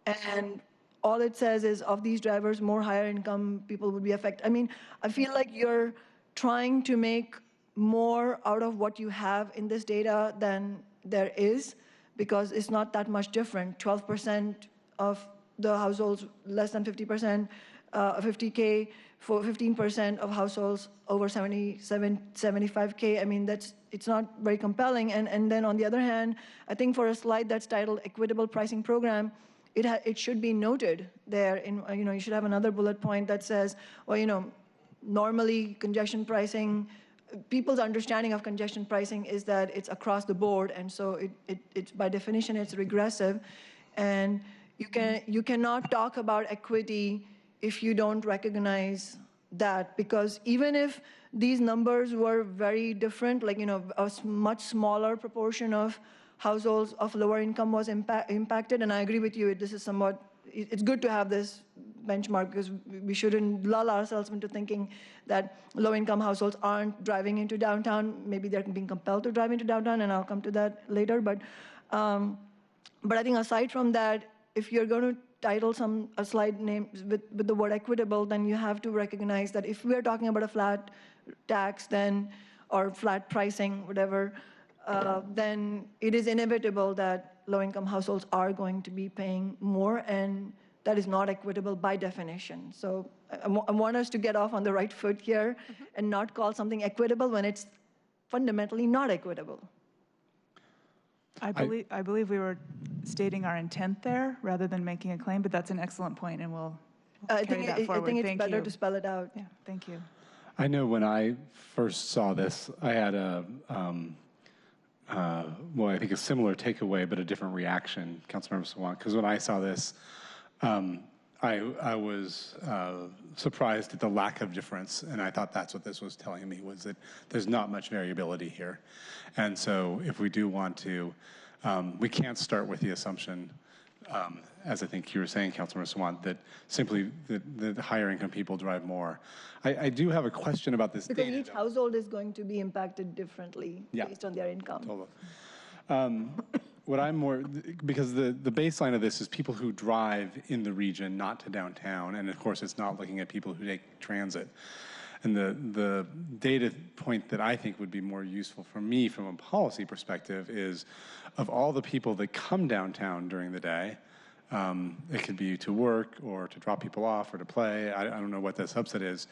and all it says is of these drivers, more higher income people would be affected. I mean, I feel like you're trying to make more out of what you have in this data than there is, because it's not that much different. 12% of the households less than 50%, 50K, for 15% of households over 75K. I mean, it's not very compelling. And then on the other hand, I think for a slide that's titled Equitable Pricing Program, it should be noted there. You should have another bullet point that says, well, normally congestion pricing, people's understanding of congestion pricing is that it's across the board, and so it's by definition it's regressive, and you cannot talk about equity if you don't recognize that, because even if these numbers were very different, like a much smaller proportion of households of lower income was impacted, and I agree with you, this is somewhat, it's good to have this benchmark, because we shouldn't lull ourselves into thinking that low-income households aren't driving into downtown. Maybe they're being compelled to drive into downtown, and I'll come to that later. But I think aside from that, if you're going to title a slide name with the word equitable, then you have to recognize that if we're talking about a flat tax, then or flat pricing, whatever, then it is inevitable that low-income households are going to be paying more, and that is not equitable by definition. So I want us to get off on the right foot here and not call something equitable when it's fundamentally not equitable. I believe we were stating our intent there rather than making a claim, but that's an excellent point, and we'll carry that forward. I think it's better to spell it out. Yeah, thank you. I know when I first saw this, I had I think a similar takeaway, but a different reaction, Councilmember Sawant, because when I saw this, I was surprised at the lack of difference, and I thought that's what this was telling me, was that there's not much variability here. And so if we do want to, we can't start with the assumption, as I think you were saying, Councilmember Sawant, that simply the higher income people drive more. I do have a question about this because data. Each household is going to be impacted differently based on their income. Totally. What I'm because the baseline of this is people who drive in the region, not to downtown, and of course it's not looking at people who take transit. And the data point that I think would be more useful for me from a policy perspective is, of all the people that come downtown during the day, it could be to work or to drop people off or to play, I don't know what the subset is,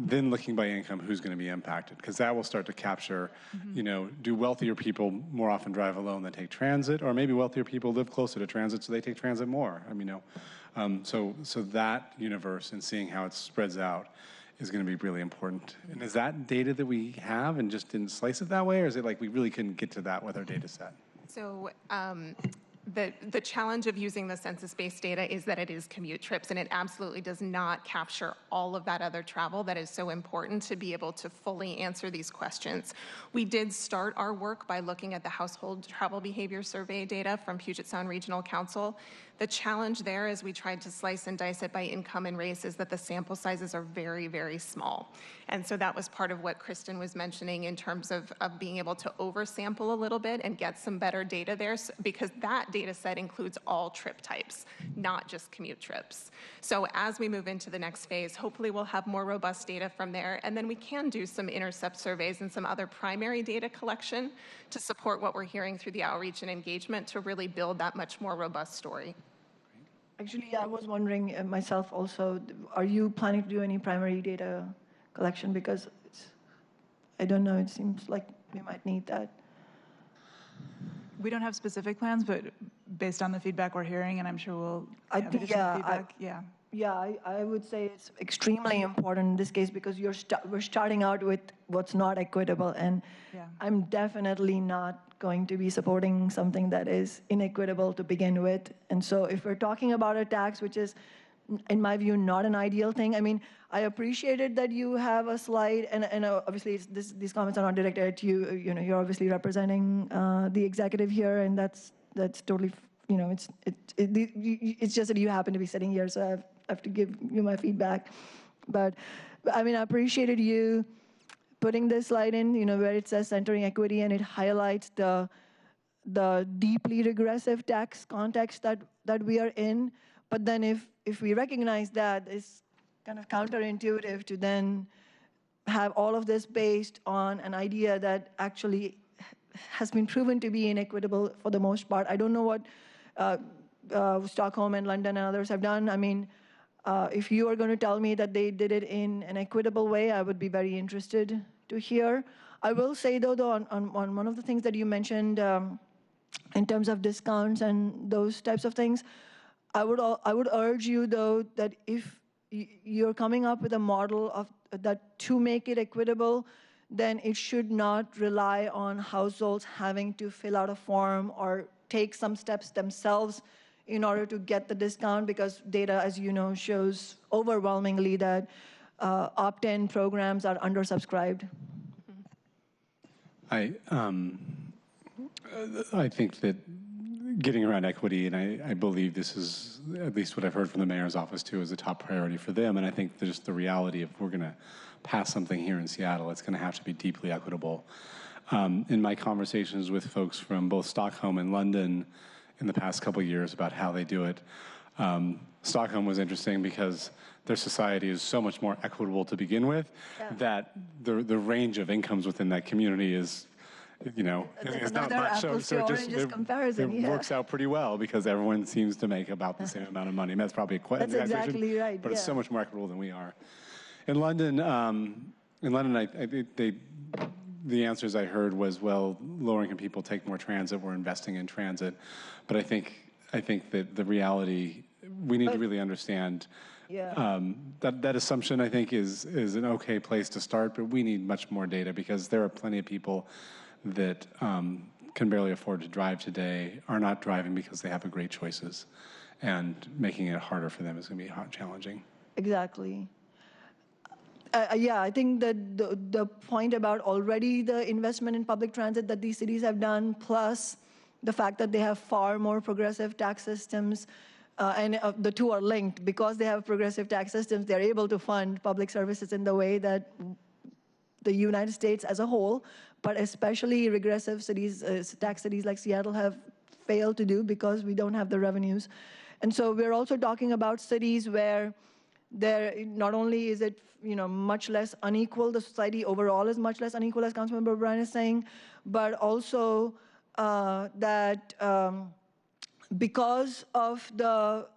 then looking by income, who's going to be impacted? Because that will start to capture, do wealthier people more often drive alone than take transit, or maybe wealthier people live closer to transit, so they take transit more. I mean, so that universe and seeing how it spreads out is going to be really important. And is that data that we have and just didn't slice it that way, or is it like we really couldn't get to that with our data set? So the challenge of using the census-based data is that it is commute trips, and it absolutely does not capture all of that other travel that is so important to be able to fully answer these questions. We did start our work by looking at the household travel behavior survey data from Puget Sound Regional Council. The challenge there, as we tried to slice and dice it by income and race, is that the sample sizes are very, very small. And so that was part of what Kristen was mentioning in terms of being able to oversample a little bit and get some better data there, because that data set includes all trip types, not just commute trips. So as we move into the next phase, hopefully we'll have more robust data from there, and then we can do some intercept surveys and some other primary data collection to support what we're hearing through the outreach and engagement to really build that much more robust story. Actually, I was wondering myself also, are you planning to do any primary data collection? Because I don't know, it seems like we might need that. We don't have specific plans, but based on the feedback we're hearing, and I'm sure we'll have additional feedback. I would say it's extremely important in this case because we're starting out with what's not equitable, and I'm definitely not going to be supporting something that is inequitable to begin with. And so if we're talking about a tax which is in my view, not an ideal thing. I mean, I appreciated that you have a slide, and obviously these comments are not directed at you. You know, you're obviously representing the executive here, and that's totally, you know, it's just that you happen to be sitting here, so I have to give you my feedback. But I mean, I appreciated you putting this slide in, you know, where it says centering equity, and it highlights the deeply regressive tax context that we are in. But then if we recognize that, it's kind of counterintuitive to then have all of this based on an idea that actually has been proven to be inequitable for the most part. I don't know what Stockholm and London and others have done. I mean, if you are going to tell me that they did it in an equitable way, I would be very interested to hear. I will say, though on one of the things that you mentioned in terms of discounts and those types of things, I would urge you, though, that if you're coming up with a model of that to make it equitable, then it should not rely on households having to fill out a form or take some steps themselves in order to get the discount, because data, as you know, shows overwhelmingly that opt-in programs are undersubscribed. I think that getting around equity, and I believe this is at least what I've heard from the mayor's office too, is a top priority for them. And I think there's the reality, if we're going to pass something here in Seattle, it's going to have to be deeply equitable. In my conversations with folks from both Stockholm and London in the past couple of years about how they do it, Stockholm was interesting because their society is so much more equitable to begin with, that the range of incomes within that community is, you know, it's not much. So it works out pretty well because everyone seems to make about the same amount of money. And that's probably a question. That's exactly right. But it's so much more equitable than we are. In London, the answers I heard was, well, lower-income people take more transit. We're investing in transit. But I think that the reality, we need to really understand. That assumption, I think, is an okay place to start, but we need much more data because there are plenty of people that can barely afford to drive today, are not driving because they have great choices, and making it harder for them is going to be challenging. Exactly. Yeah, I think that the point about already the investment in public transit that these cities have done, plus the fact that they have far more progressive tax systems, and the two are linked. Because they have progressive tax systems, they're able to fund public services in the way that the United States as a whole, but especially regressive cities, tax cities like Seattle, have failed to do because we don't have the revenues. And so we're also talking about cities where not only is it, you know, much less unequal, the society overall is much less unequal, as Councilmember O'Brien is saying, but also that because of the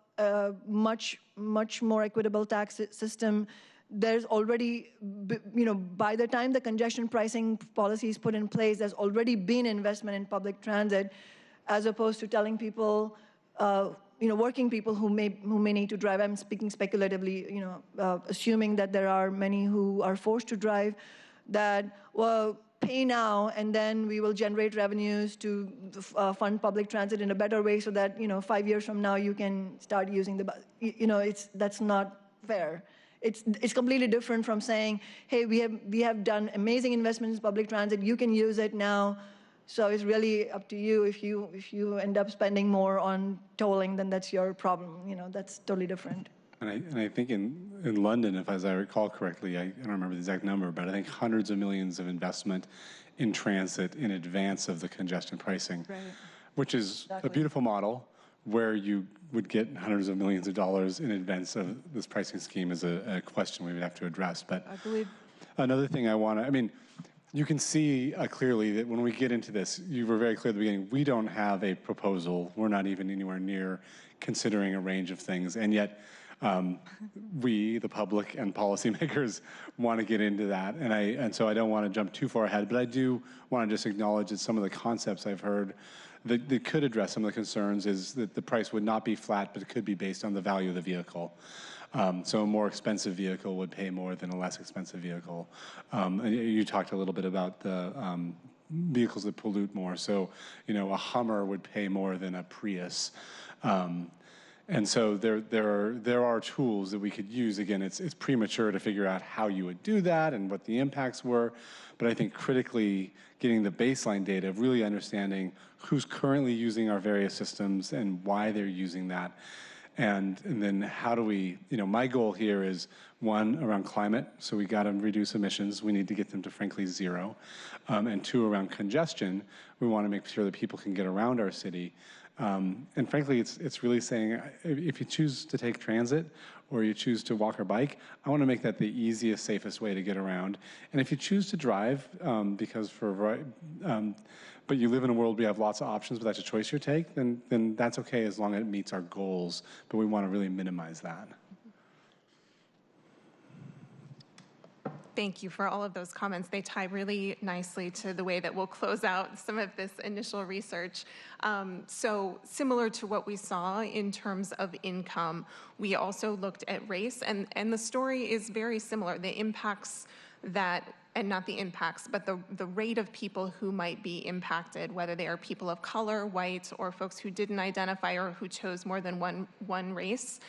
much more equitable tax system, there's already, you know, by the time the congestion pricing policy is put in place, there's already been investment in public transit, as opposed to telling people, you know, working people who may need to drive. I'm speaking speculatively, you know, assuming that there are many who are forced to drive, that, well, pay now and then we will generate revenues to fund public transit in a better way so that, you know, 5 years from now you can start using the bus. You know, that's not fair. It's completely different from saying, hey, we have done amazing investments in public transit, you can use it now. So it's really up to you. If you end up spending more on tolling, then that's your problem. You know, that's totally different. And I think in London, as I recall correctly, I don't remember the exact number, but I think hundreds of millions of investment in transit in advance of the congestion pricing, which is a beautiful model where you would get hundreds of millions of dollars in advance of this pricing scheme is a question we would have to address. But I believe another thing I mean, you can see clearly that when we get into this, you were very clear at the beginning, we don't have a proposal. We're not even anywhere near considering a range of things. And yet, we, the public and policymakers, want to get into that. And so I don't want to jump too far ahead, but I do want to just acknowledge that some of the concepts I've heard that could address some of the concerns is that the price would not be flat, but it could be based on the value of the vehicle. So a more expensive vehicle would pay more than a less expensive vehicle. And you talked a little bit about the vehicles that pollute more. So, you know, a Hummer would pay more than a Prius. And so there are tools that we could use. Again, it's premature to figure out how you would do that and what the impacts were, but I think critically getting the baseline data of really understanding who's currently using our various systems and why they're using that. And then how do we, my goal here is one, around climate, so we got to reduce emissions. We need to get them to frankly zero. And two, around congestion, we want to make sure that people can get around our city. And frankly, it's really saying, if you choose to take transit or you choose to walk or bike, I want to make that the easiest, safest way to get around. And if you choose to drive, but you live in a world where you have lots of options, but that's a choice you take, then that's okay as long as it meets our goals. But we want to really minimize that. Thank you for all of those comments. They tie really nicely to the way that we'll close out some of this initial research. So similar to what we saw in terms of income, we also looked at race, and the story is very similar. The impacts that, and not the impacts, but the rate of people who might be impacted, whether they are people of color, white, or folks who didn't identify or who chose more than one race,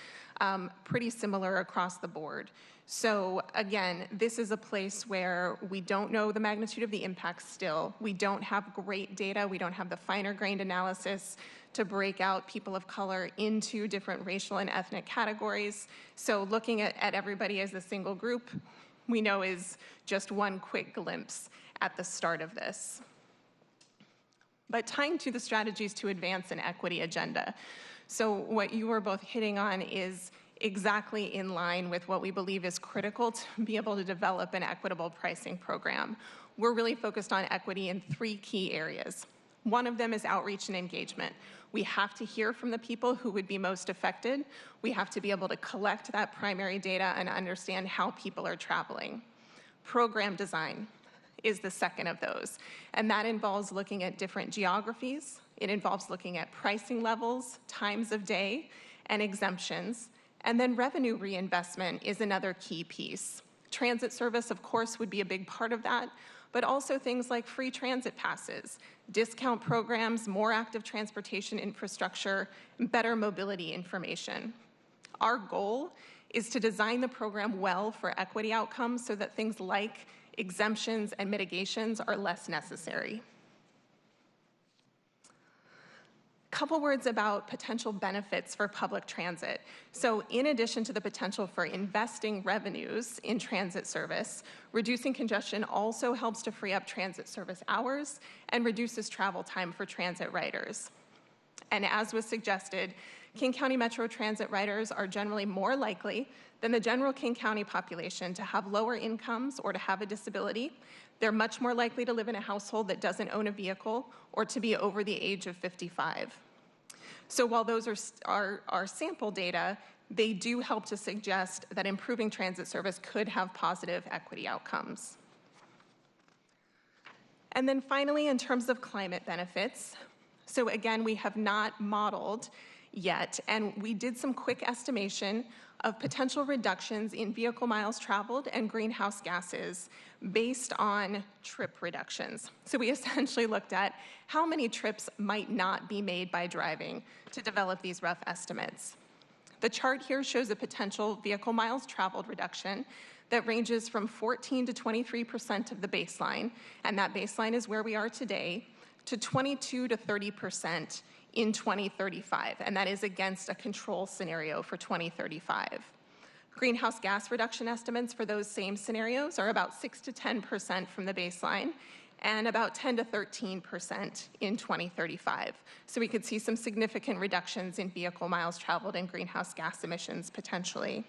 pretty similar across the board. So again, this is a place where we don't know the magnitude of the impacts still. We don't have great data. We don't have the finer grained analysis to break out people of color into different racial and ethnic categories. So looking at everybody as a single group, we know is just one quick glimpse at the start of this. But tying to the strategies to advance an equity agenda. So what you were both hitting on is exactly in line with what we believe is critical to be able to develop an equitable pricing program. We're really focused on equity in 3 key areas. One of them is outreach and engagement. We have to hear from the people who would be most affected. We have to be able to collect that primary data and understand how people are traveling. Program design is the second of those, and that involves looking at different geographies. It involves looking at pricing levels, times of day, and exemptions. And then revenue reinvestment is another key piece. Transit service, of course, would be a big part of that, but also things like free transit passes, discount programs, more active transportation infrastructure, and better mobility information. Our goal is to design the program well for equity outcomes so that things like exemptions and mitigations are less necessary. Couple words about potential benefits for public transit. So in addition to the potential for investing revenues in transit service, reducing congestion also helps to free up transit service hours and reduces travel time for transit riders. And as was suggested, King County Metro transit riders are generally more likely than the general King County population to have lower incomes or to have a disability. They're much more likely to live in a household that doesn't own a vehicle or to be over the age of 55. So while those are sample data, they do help to suggest that improving transit service could have positive equity outcomes. And then finally, in terms of climate benefits, so again, we have not modeled yet, and we did some quick estimation of potential reductions in vehicle miles traveled and greenhouse gases based on trip reductions. So we essentially looked at how many trips might not be made by driving to develop these rough estimates. The chart here shows a potential vehicle miles traveled reduction that ranges from 14 to 23% of the baseline, and that baseline is where we are today, to 22 to 30% in 2035, and that is against a control scenario for 2035. Greenhouse gas reduction estimates for those same scenarios are about 6 to 10% from the baseline and about 10 to 13% in 2035. So we could see some significant reductions in vehicle miles traveled and greenhouse gas emissions potentially.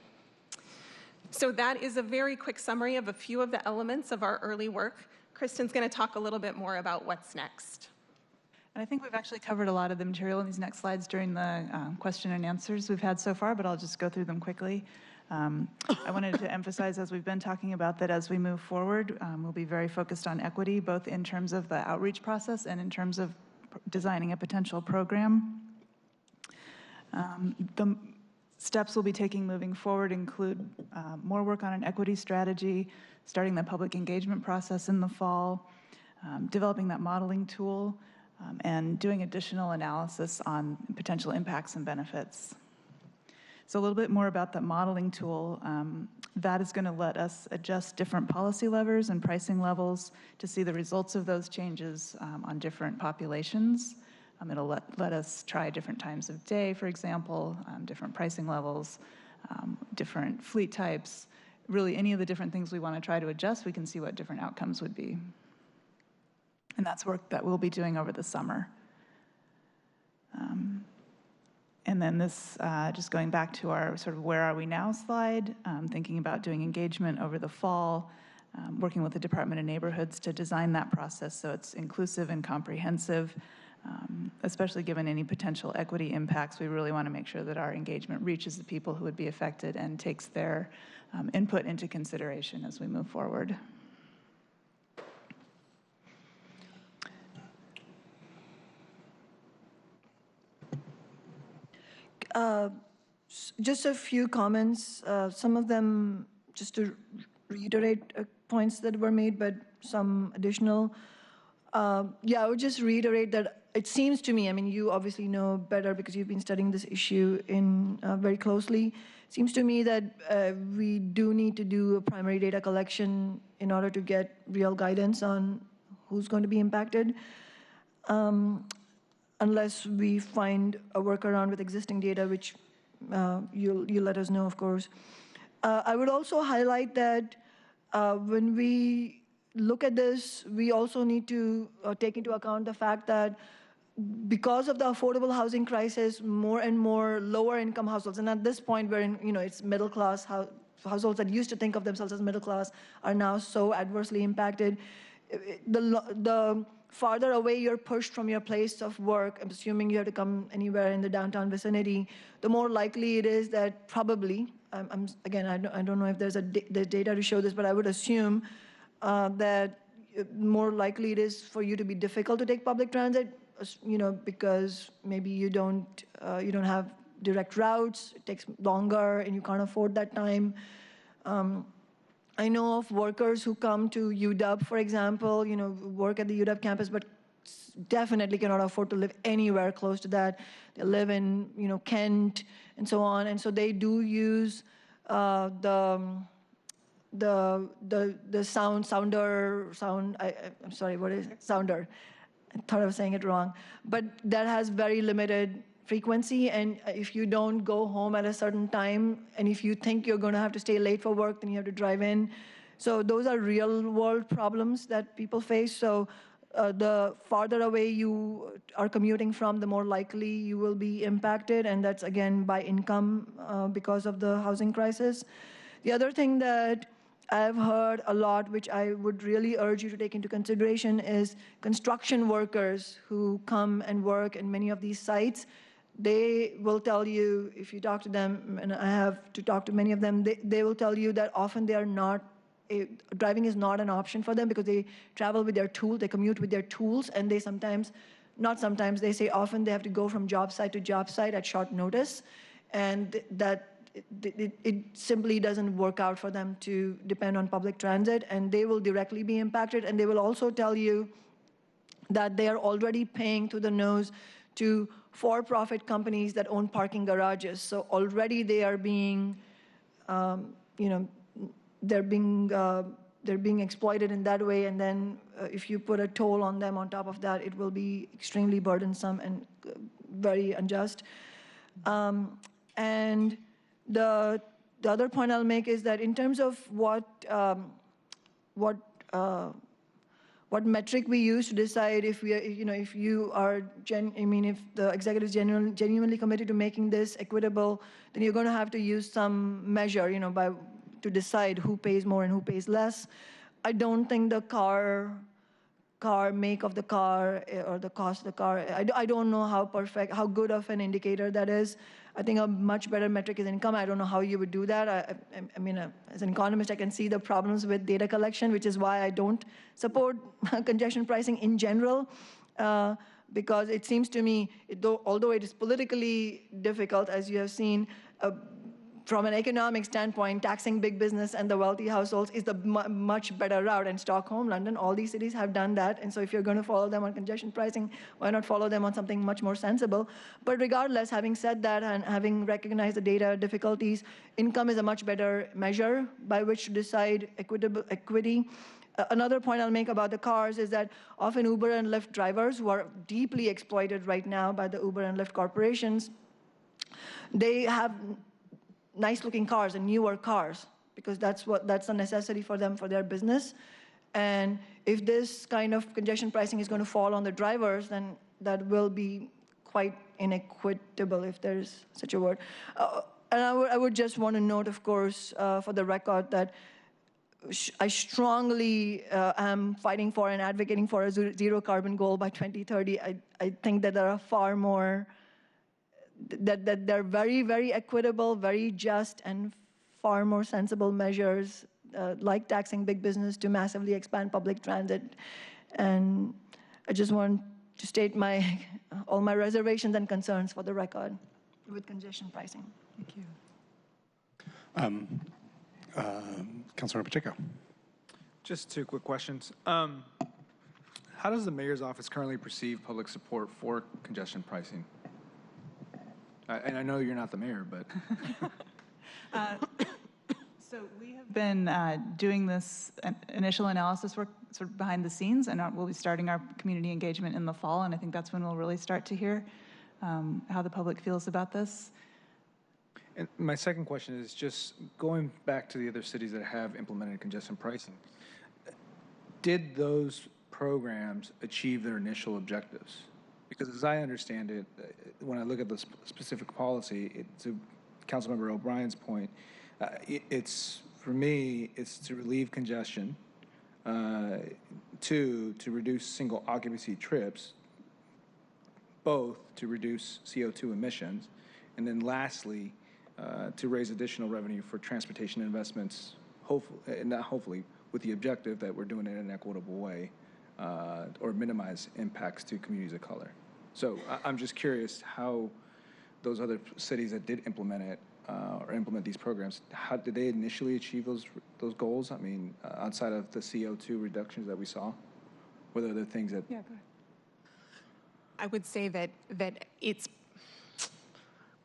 So that is a very quick summary of a few of the elements of our early work. Kristen's going to talk a little bit more about what's next. And I think we've actually covered a lot of the material in these next slides during the question and answers we've had so far, but I'll just go through them quickly. I wanted to emphasize, as we've been talking about, that as we move forward, we'll be very focused on equity, both in terms of the outreach process and in terms of designing a potential program. The steps we'll be taking moving forward include more work on an equity strategy, starting the public engagement process in the fall, developing that modeling tool, and doing additional analysis on potential impacts and benefits. So a little bit more about the modeling tool. That is going to let us adjust different policy levers and pricing levels to see the results of those changes on different populations. It'll let us try different times of day, for example, different pricing levels, different fleet types. Really, any of the different things we want to try to adjust, we can see what different outcomes would be. And that's work that we'll be doing over the summer. And then this, just going back to our sort of where are we now slide, thinking about doing engagement over the fall, working with the Department of Neighborhoods to design that process so it's inclusive and comprehensive, especially given any potential equity impacts. We really want to make sure that our engagement reaches the people who would be affected and takes their input into consideration as we move forward. Just a few comments, some of them just to reiterate points that were made, but some additional. Yeah, I would just reiterate that it seems to me, I mean, you obviously know better because you've been studying this issue very closely. It seems to me that we do need to do a primary data collection in order to get real guidance on who's going to be impacted. Unless we find a workaround with existing data, which you'll let us know, of course. I would also highlight that when we look at this, we also need to take into account the fact that because of the affordable housing crisis, more and more lower income households, and at this point we're in, it's middle class households that used to think of themselves as middle class are now so adversely impacted. The farther away you're pushed from your place of work, I'm assuming you have to come anywhere in the downtown vicinity, the more likely it is that probably, again, I don't know if there's the data to show this, but I would assume that more likely it is for you to be difficult to take public transit, because maybe you don't have direct routes, it takes longer, and you can't afford that time. I know of workers who come to UW, for example, work at the UW campus, but definitely cannot afford to live anywhere close to that. They live in, Kent and so on, and so they do use the sounder. I'm sorry, what is it? Sounder. I thought I was saying it wrong, but that has very limited frequency, and if you don't go home at a certain time, and if you think you're going to have to stay late for work, then you have to drive in. So those are real world problems that people face. So the farther away you are commuting from, the more likely you will be impacted, and that's again by income because of the housing crisis. The other thing that I've heard a lot, which I would really urge you to take into consideration, is construction workers who come and work in many of these sites. They will tell you, if you talk to them, and I have to talk to many of them, they will tell you that often they are not, driving is not an option for them because they travel with their tools, they commute with their tools, and they sometimes, not sometimes, they say often they have to go from job site to job site at short notice, and that it simply doesn't work out for them to depend on public transit, and they will directly be impacted, and they will also tell you that they are already paying to the nose to for-profit companies that own parking garages. So already they are being, they're being exploited in that way. And then if you put a toll on them on top of that, it will be extremely burdensome and very unjust. And the other point I'll make is that in terms of what metric we use to decide if we are, if you are, if the executive is genuinely committed to making this equitable, then you're going to have to use some measure, to decide who pays more and who pays less. I don't think the car make of the car or the cost of the car, I don't know how good of an indicator that is. I think a much better metric is income. I don't know how you would do that. I mean, as an economist, I can see the problems with data collection, which is why I don't support congestion pricing in general, because it seems to me, although it is politically difficult, as you have seen, from an economic standpoint, taxing big business and the wealthy households is the much better route. And Stockholm, London, all these cities have done that. And so if you're going to follow them on congestion pricing, why not follow them on something much more sensible? But regardless, having said that and having recognized the data difficulties, income is a much better measure by which to decide equity. Another point I'll make about the cars is that often Uber and Lyft drivers, who are deeply exploited right now by the Uber and Lyft corporations, they have nice-looking cars and newer cars because that's a necessity for them for their business. And if this kind of congestion pricing is going to fall on the drivers, then that will be quite inequitable, if there's such a word. And I would just want to note, of course, for the record, that I strongly am fighting for and advocating for a zero carbon goal by 2030. I think that there are far more, that they're very, very equitable, very just, and far more sensible measures like taxing big business to massively expand public transit. And I just want to state all my reservations and concerns for the record with congestion pricing. Thank you. Councilmember Pacheco. Just two quick questions. How does the mayor's office currently perceive public support for congestion pricing? And I know you're not the mayor, but. So we have been doing this initial analysis work sort of behind the scenes, and we'll be starting our community engagement in the fall, and I think that's when we'll really start to hear how the public feels about this. And my second question is just going back to the other cities that have implemented congestion pricing. Did those programs achieve their initial objectives? Because as I understand it, when I look at the specific policy, to Councilmember O'Brien's point, for me, it's to relieve congestion, two, to reduce single occupancy trips, both to reduce CO2 emissions, and then lastly, to raise additional revenue for transportation investments, hopefully, with the objective that we're doing it in an equitable way, or minimize impacts to communities of color. So I'm just curious how those other cities that did implement it or implement these programs, how did they initially achieve those goals? I mean, outside of the CO2 reductions that we saw, were there other things that? Yeah, go ahead. I would say that it's,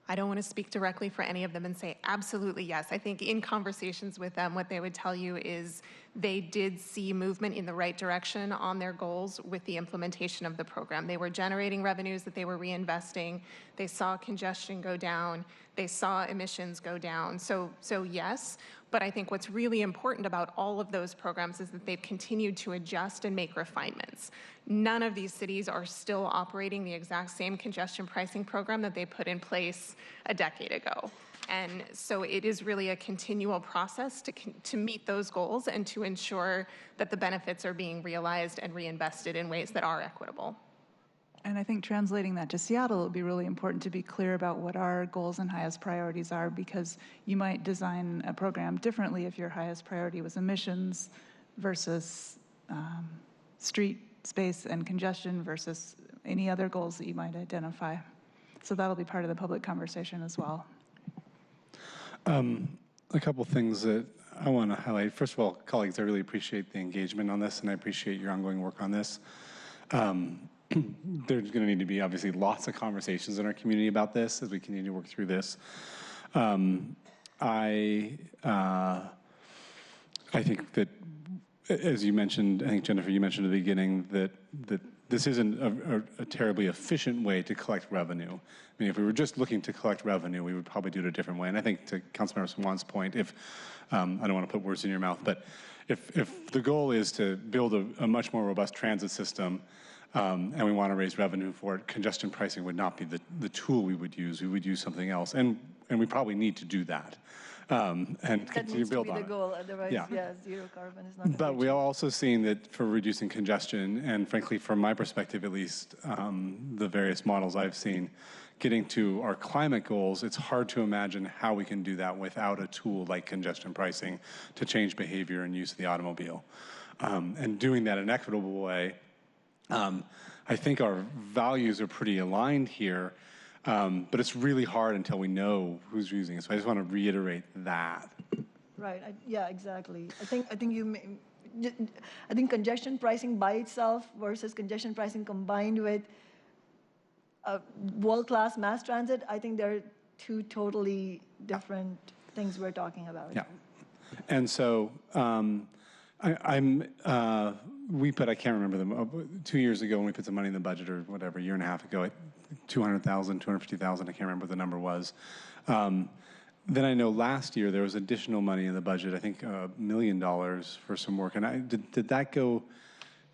I don't want to speak directly for any of them and say absolutely yes. I think in conversations with them, what they would tell you is they did see movement in the right direction on their goals with the implementation of the program. They were generating revenues that they were reinvesting. They saw congestion go down. They saw emissions go down. So yes, but I think what's really important about all of those programs is that they've continued to adjust and make refinements. None of these cities are still operating the exact same congestion pricing program that they put in place a decade ago. And so it is really a continual process to meet those goals and to ensure that the benefits are being realized and reinvested in ways that are equitable. And I think translating that to Seattle, it would be really important to be clear about what our goals and highest priorities are, because you might design a program differently if your highest priority was emissions versus street space and congestion versus any other goals that you might identify. So that'll be part of the public conversation as well. A couple things that I want to highlight. First of all, colleagues, I really appreciate the engagement on this, and I appreciate your ongoing work on this. There's going to need to be, obviously, lots of conversations in our community about this as we continue to work through this. I think that, as you mentioned, I think, Jennifer, you mentioned at the beginning that this isn't a terribly efficient way to collect revenue. I mean, if we were just looking to collect revenue, we would probably do it a different way. And I think to Councilmember Swan's point, if, I don't want to put words in your mouth, but if the goal is to build a much more robust transit system, and we want to raise revenue for it, congestion pricing would not be the tool we would use. We would use something else. And we probably need to do that. And continue to build on it. That needs to be the goal, otherwise, yeah, zero carbon is not. But we are also seeing that for reducing congestion, and frankly, from my perspective at least, the various models I've seen, getting to our climate goals, it's hard to imagine how we can do that without a tool like congestion pricing to change behavior and use of the automobile. And doing that in an equitable way, I think our values are pretty aligned here. But it's really hard until we know who's using it. So I just want to reiterate that. Right. Yeah, exactly. I think congestion pricing by itself versus congestion pricing combined with world-class mass transit, I think they're two totally different things we're talking about. Yeah. And so we put, I can't remember them, 2 years ago when we put some money in the budget or whatever, a year and a half ago, 200,000, 250,000, I can't remember what the number was. Then I know last year there was additional money in the budget, I think $1 million for some work. And did that go,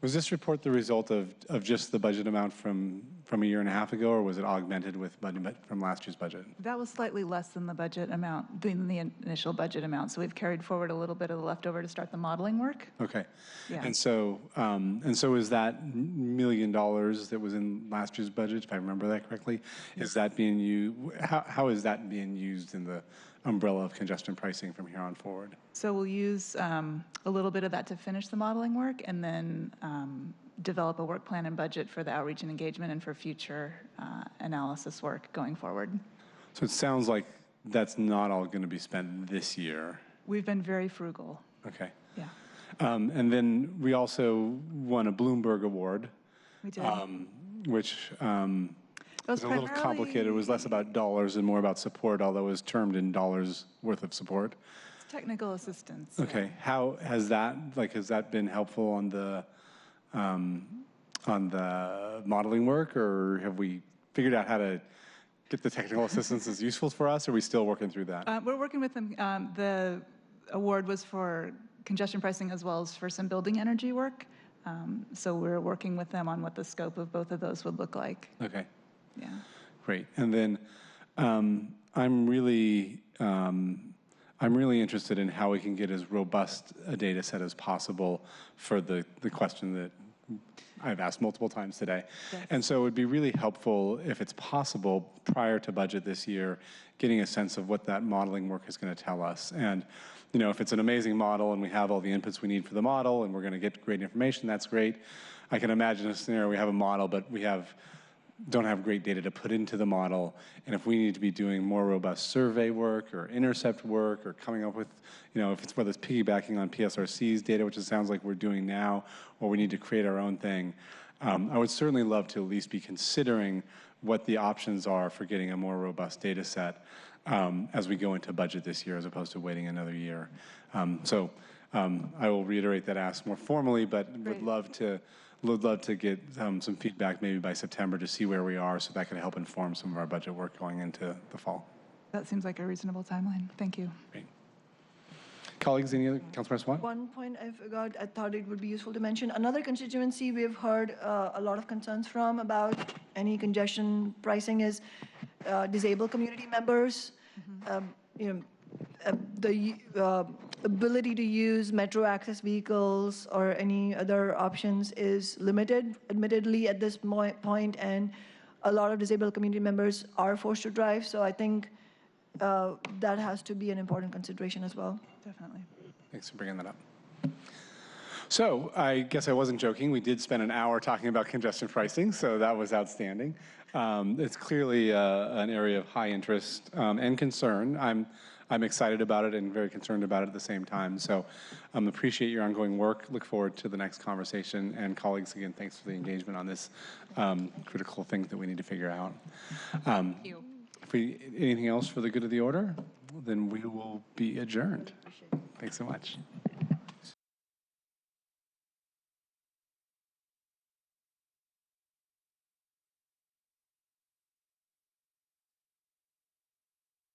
was this report the result of just the budget amount from a year and a half ago, or was it augmented with budget from last year's budget? That was slightly less than the budget amount, than the initial budget amount. So we've carried forward a little bit of the leftover to start the modeling work. Okay. Yeah. And so is that $1 million that was in last year's budget, if I remember that correctly, is that being used, how is that being used in the umbrella of congestion pricing from here on forward? So we'll use a little bit of that to finish the modeling work, and then develop a work plan and budget for the outreach and engagement and for future analysis work going forward. So it sounds like that's not all going to be spent this year. We've been very frugal. Okay. Yeah. And then we also won a Bloomberg Award, We did. which was a little complicated. It was less about dollars and more about support, although it was termed in dollars worth of support. It's technical assistance. Okay. How has that been helpful on the modeling work, or have we figured out how to get the technical assistance as useful for us, or are we still working through that? We're working with them. The award was for congestion pricing as well as for some building energy work. So we're working with them on what the scope of both of those would look like. Okay. Yeah. Great. And then I'm really interested in how we can get as robust a data set as possible for the question that I've asked multiple times today. Yes. And so it would be really helpful, if it's possible, prior to budget this year, getting a sense of what that modeling work is going to tell us. And, you know, if it's an amazing model and we have all the inputs we need for the model and we're going to get great information, that's great. I can imagine a scenario we have a model, but we don't have great data to put into the model. And if we need to be doing more robust survey work or intercept work or coming up with, you know, if it's whether it's piggybacking on PSRC's data, which it sounds like we're doing now, or we need to create our own thing, I would certainly love to at least be considering what the options are for getting a more robust data set as we go into budget this year, as opposed to waiting another year. I will reiterate that ask more formally, but would love to get some feedback maybe by September to see where we are, so that could help inform some of our budget work going into the fall. That seems like a reasonable timeline. Thank you. Great. Colleagues, any other? Councilmember Swan? One point I forgot, I thought it would be useful to mention. Another constituency we've heard a lot of concerns from about any congestion pricing is disabled community members. You know, the ability to use metro access vehicles or any other options is limited, admittedly, at this point, and a lot of disabled community members are forced to drive, so I think that has to be an important consideration as well. Definitely. Thanks for bringing that up. So I guess I wasn't joking. We did spend an hour talking about congestion pricing, so that was outstanding. It's clearly an area of high interest and concern. I'm excited about it and very concerned about it at the same time. So appreciate your ongoing work. Look forward to the next conversation. And colleagues, again, thanks for the engagement on this critical thing that we need to figure out. Thank you. Anything else for the good of the order? Then we will be adjourned. Thanks so much.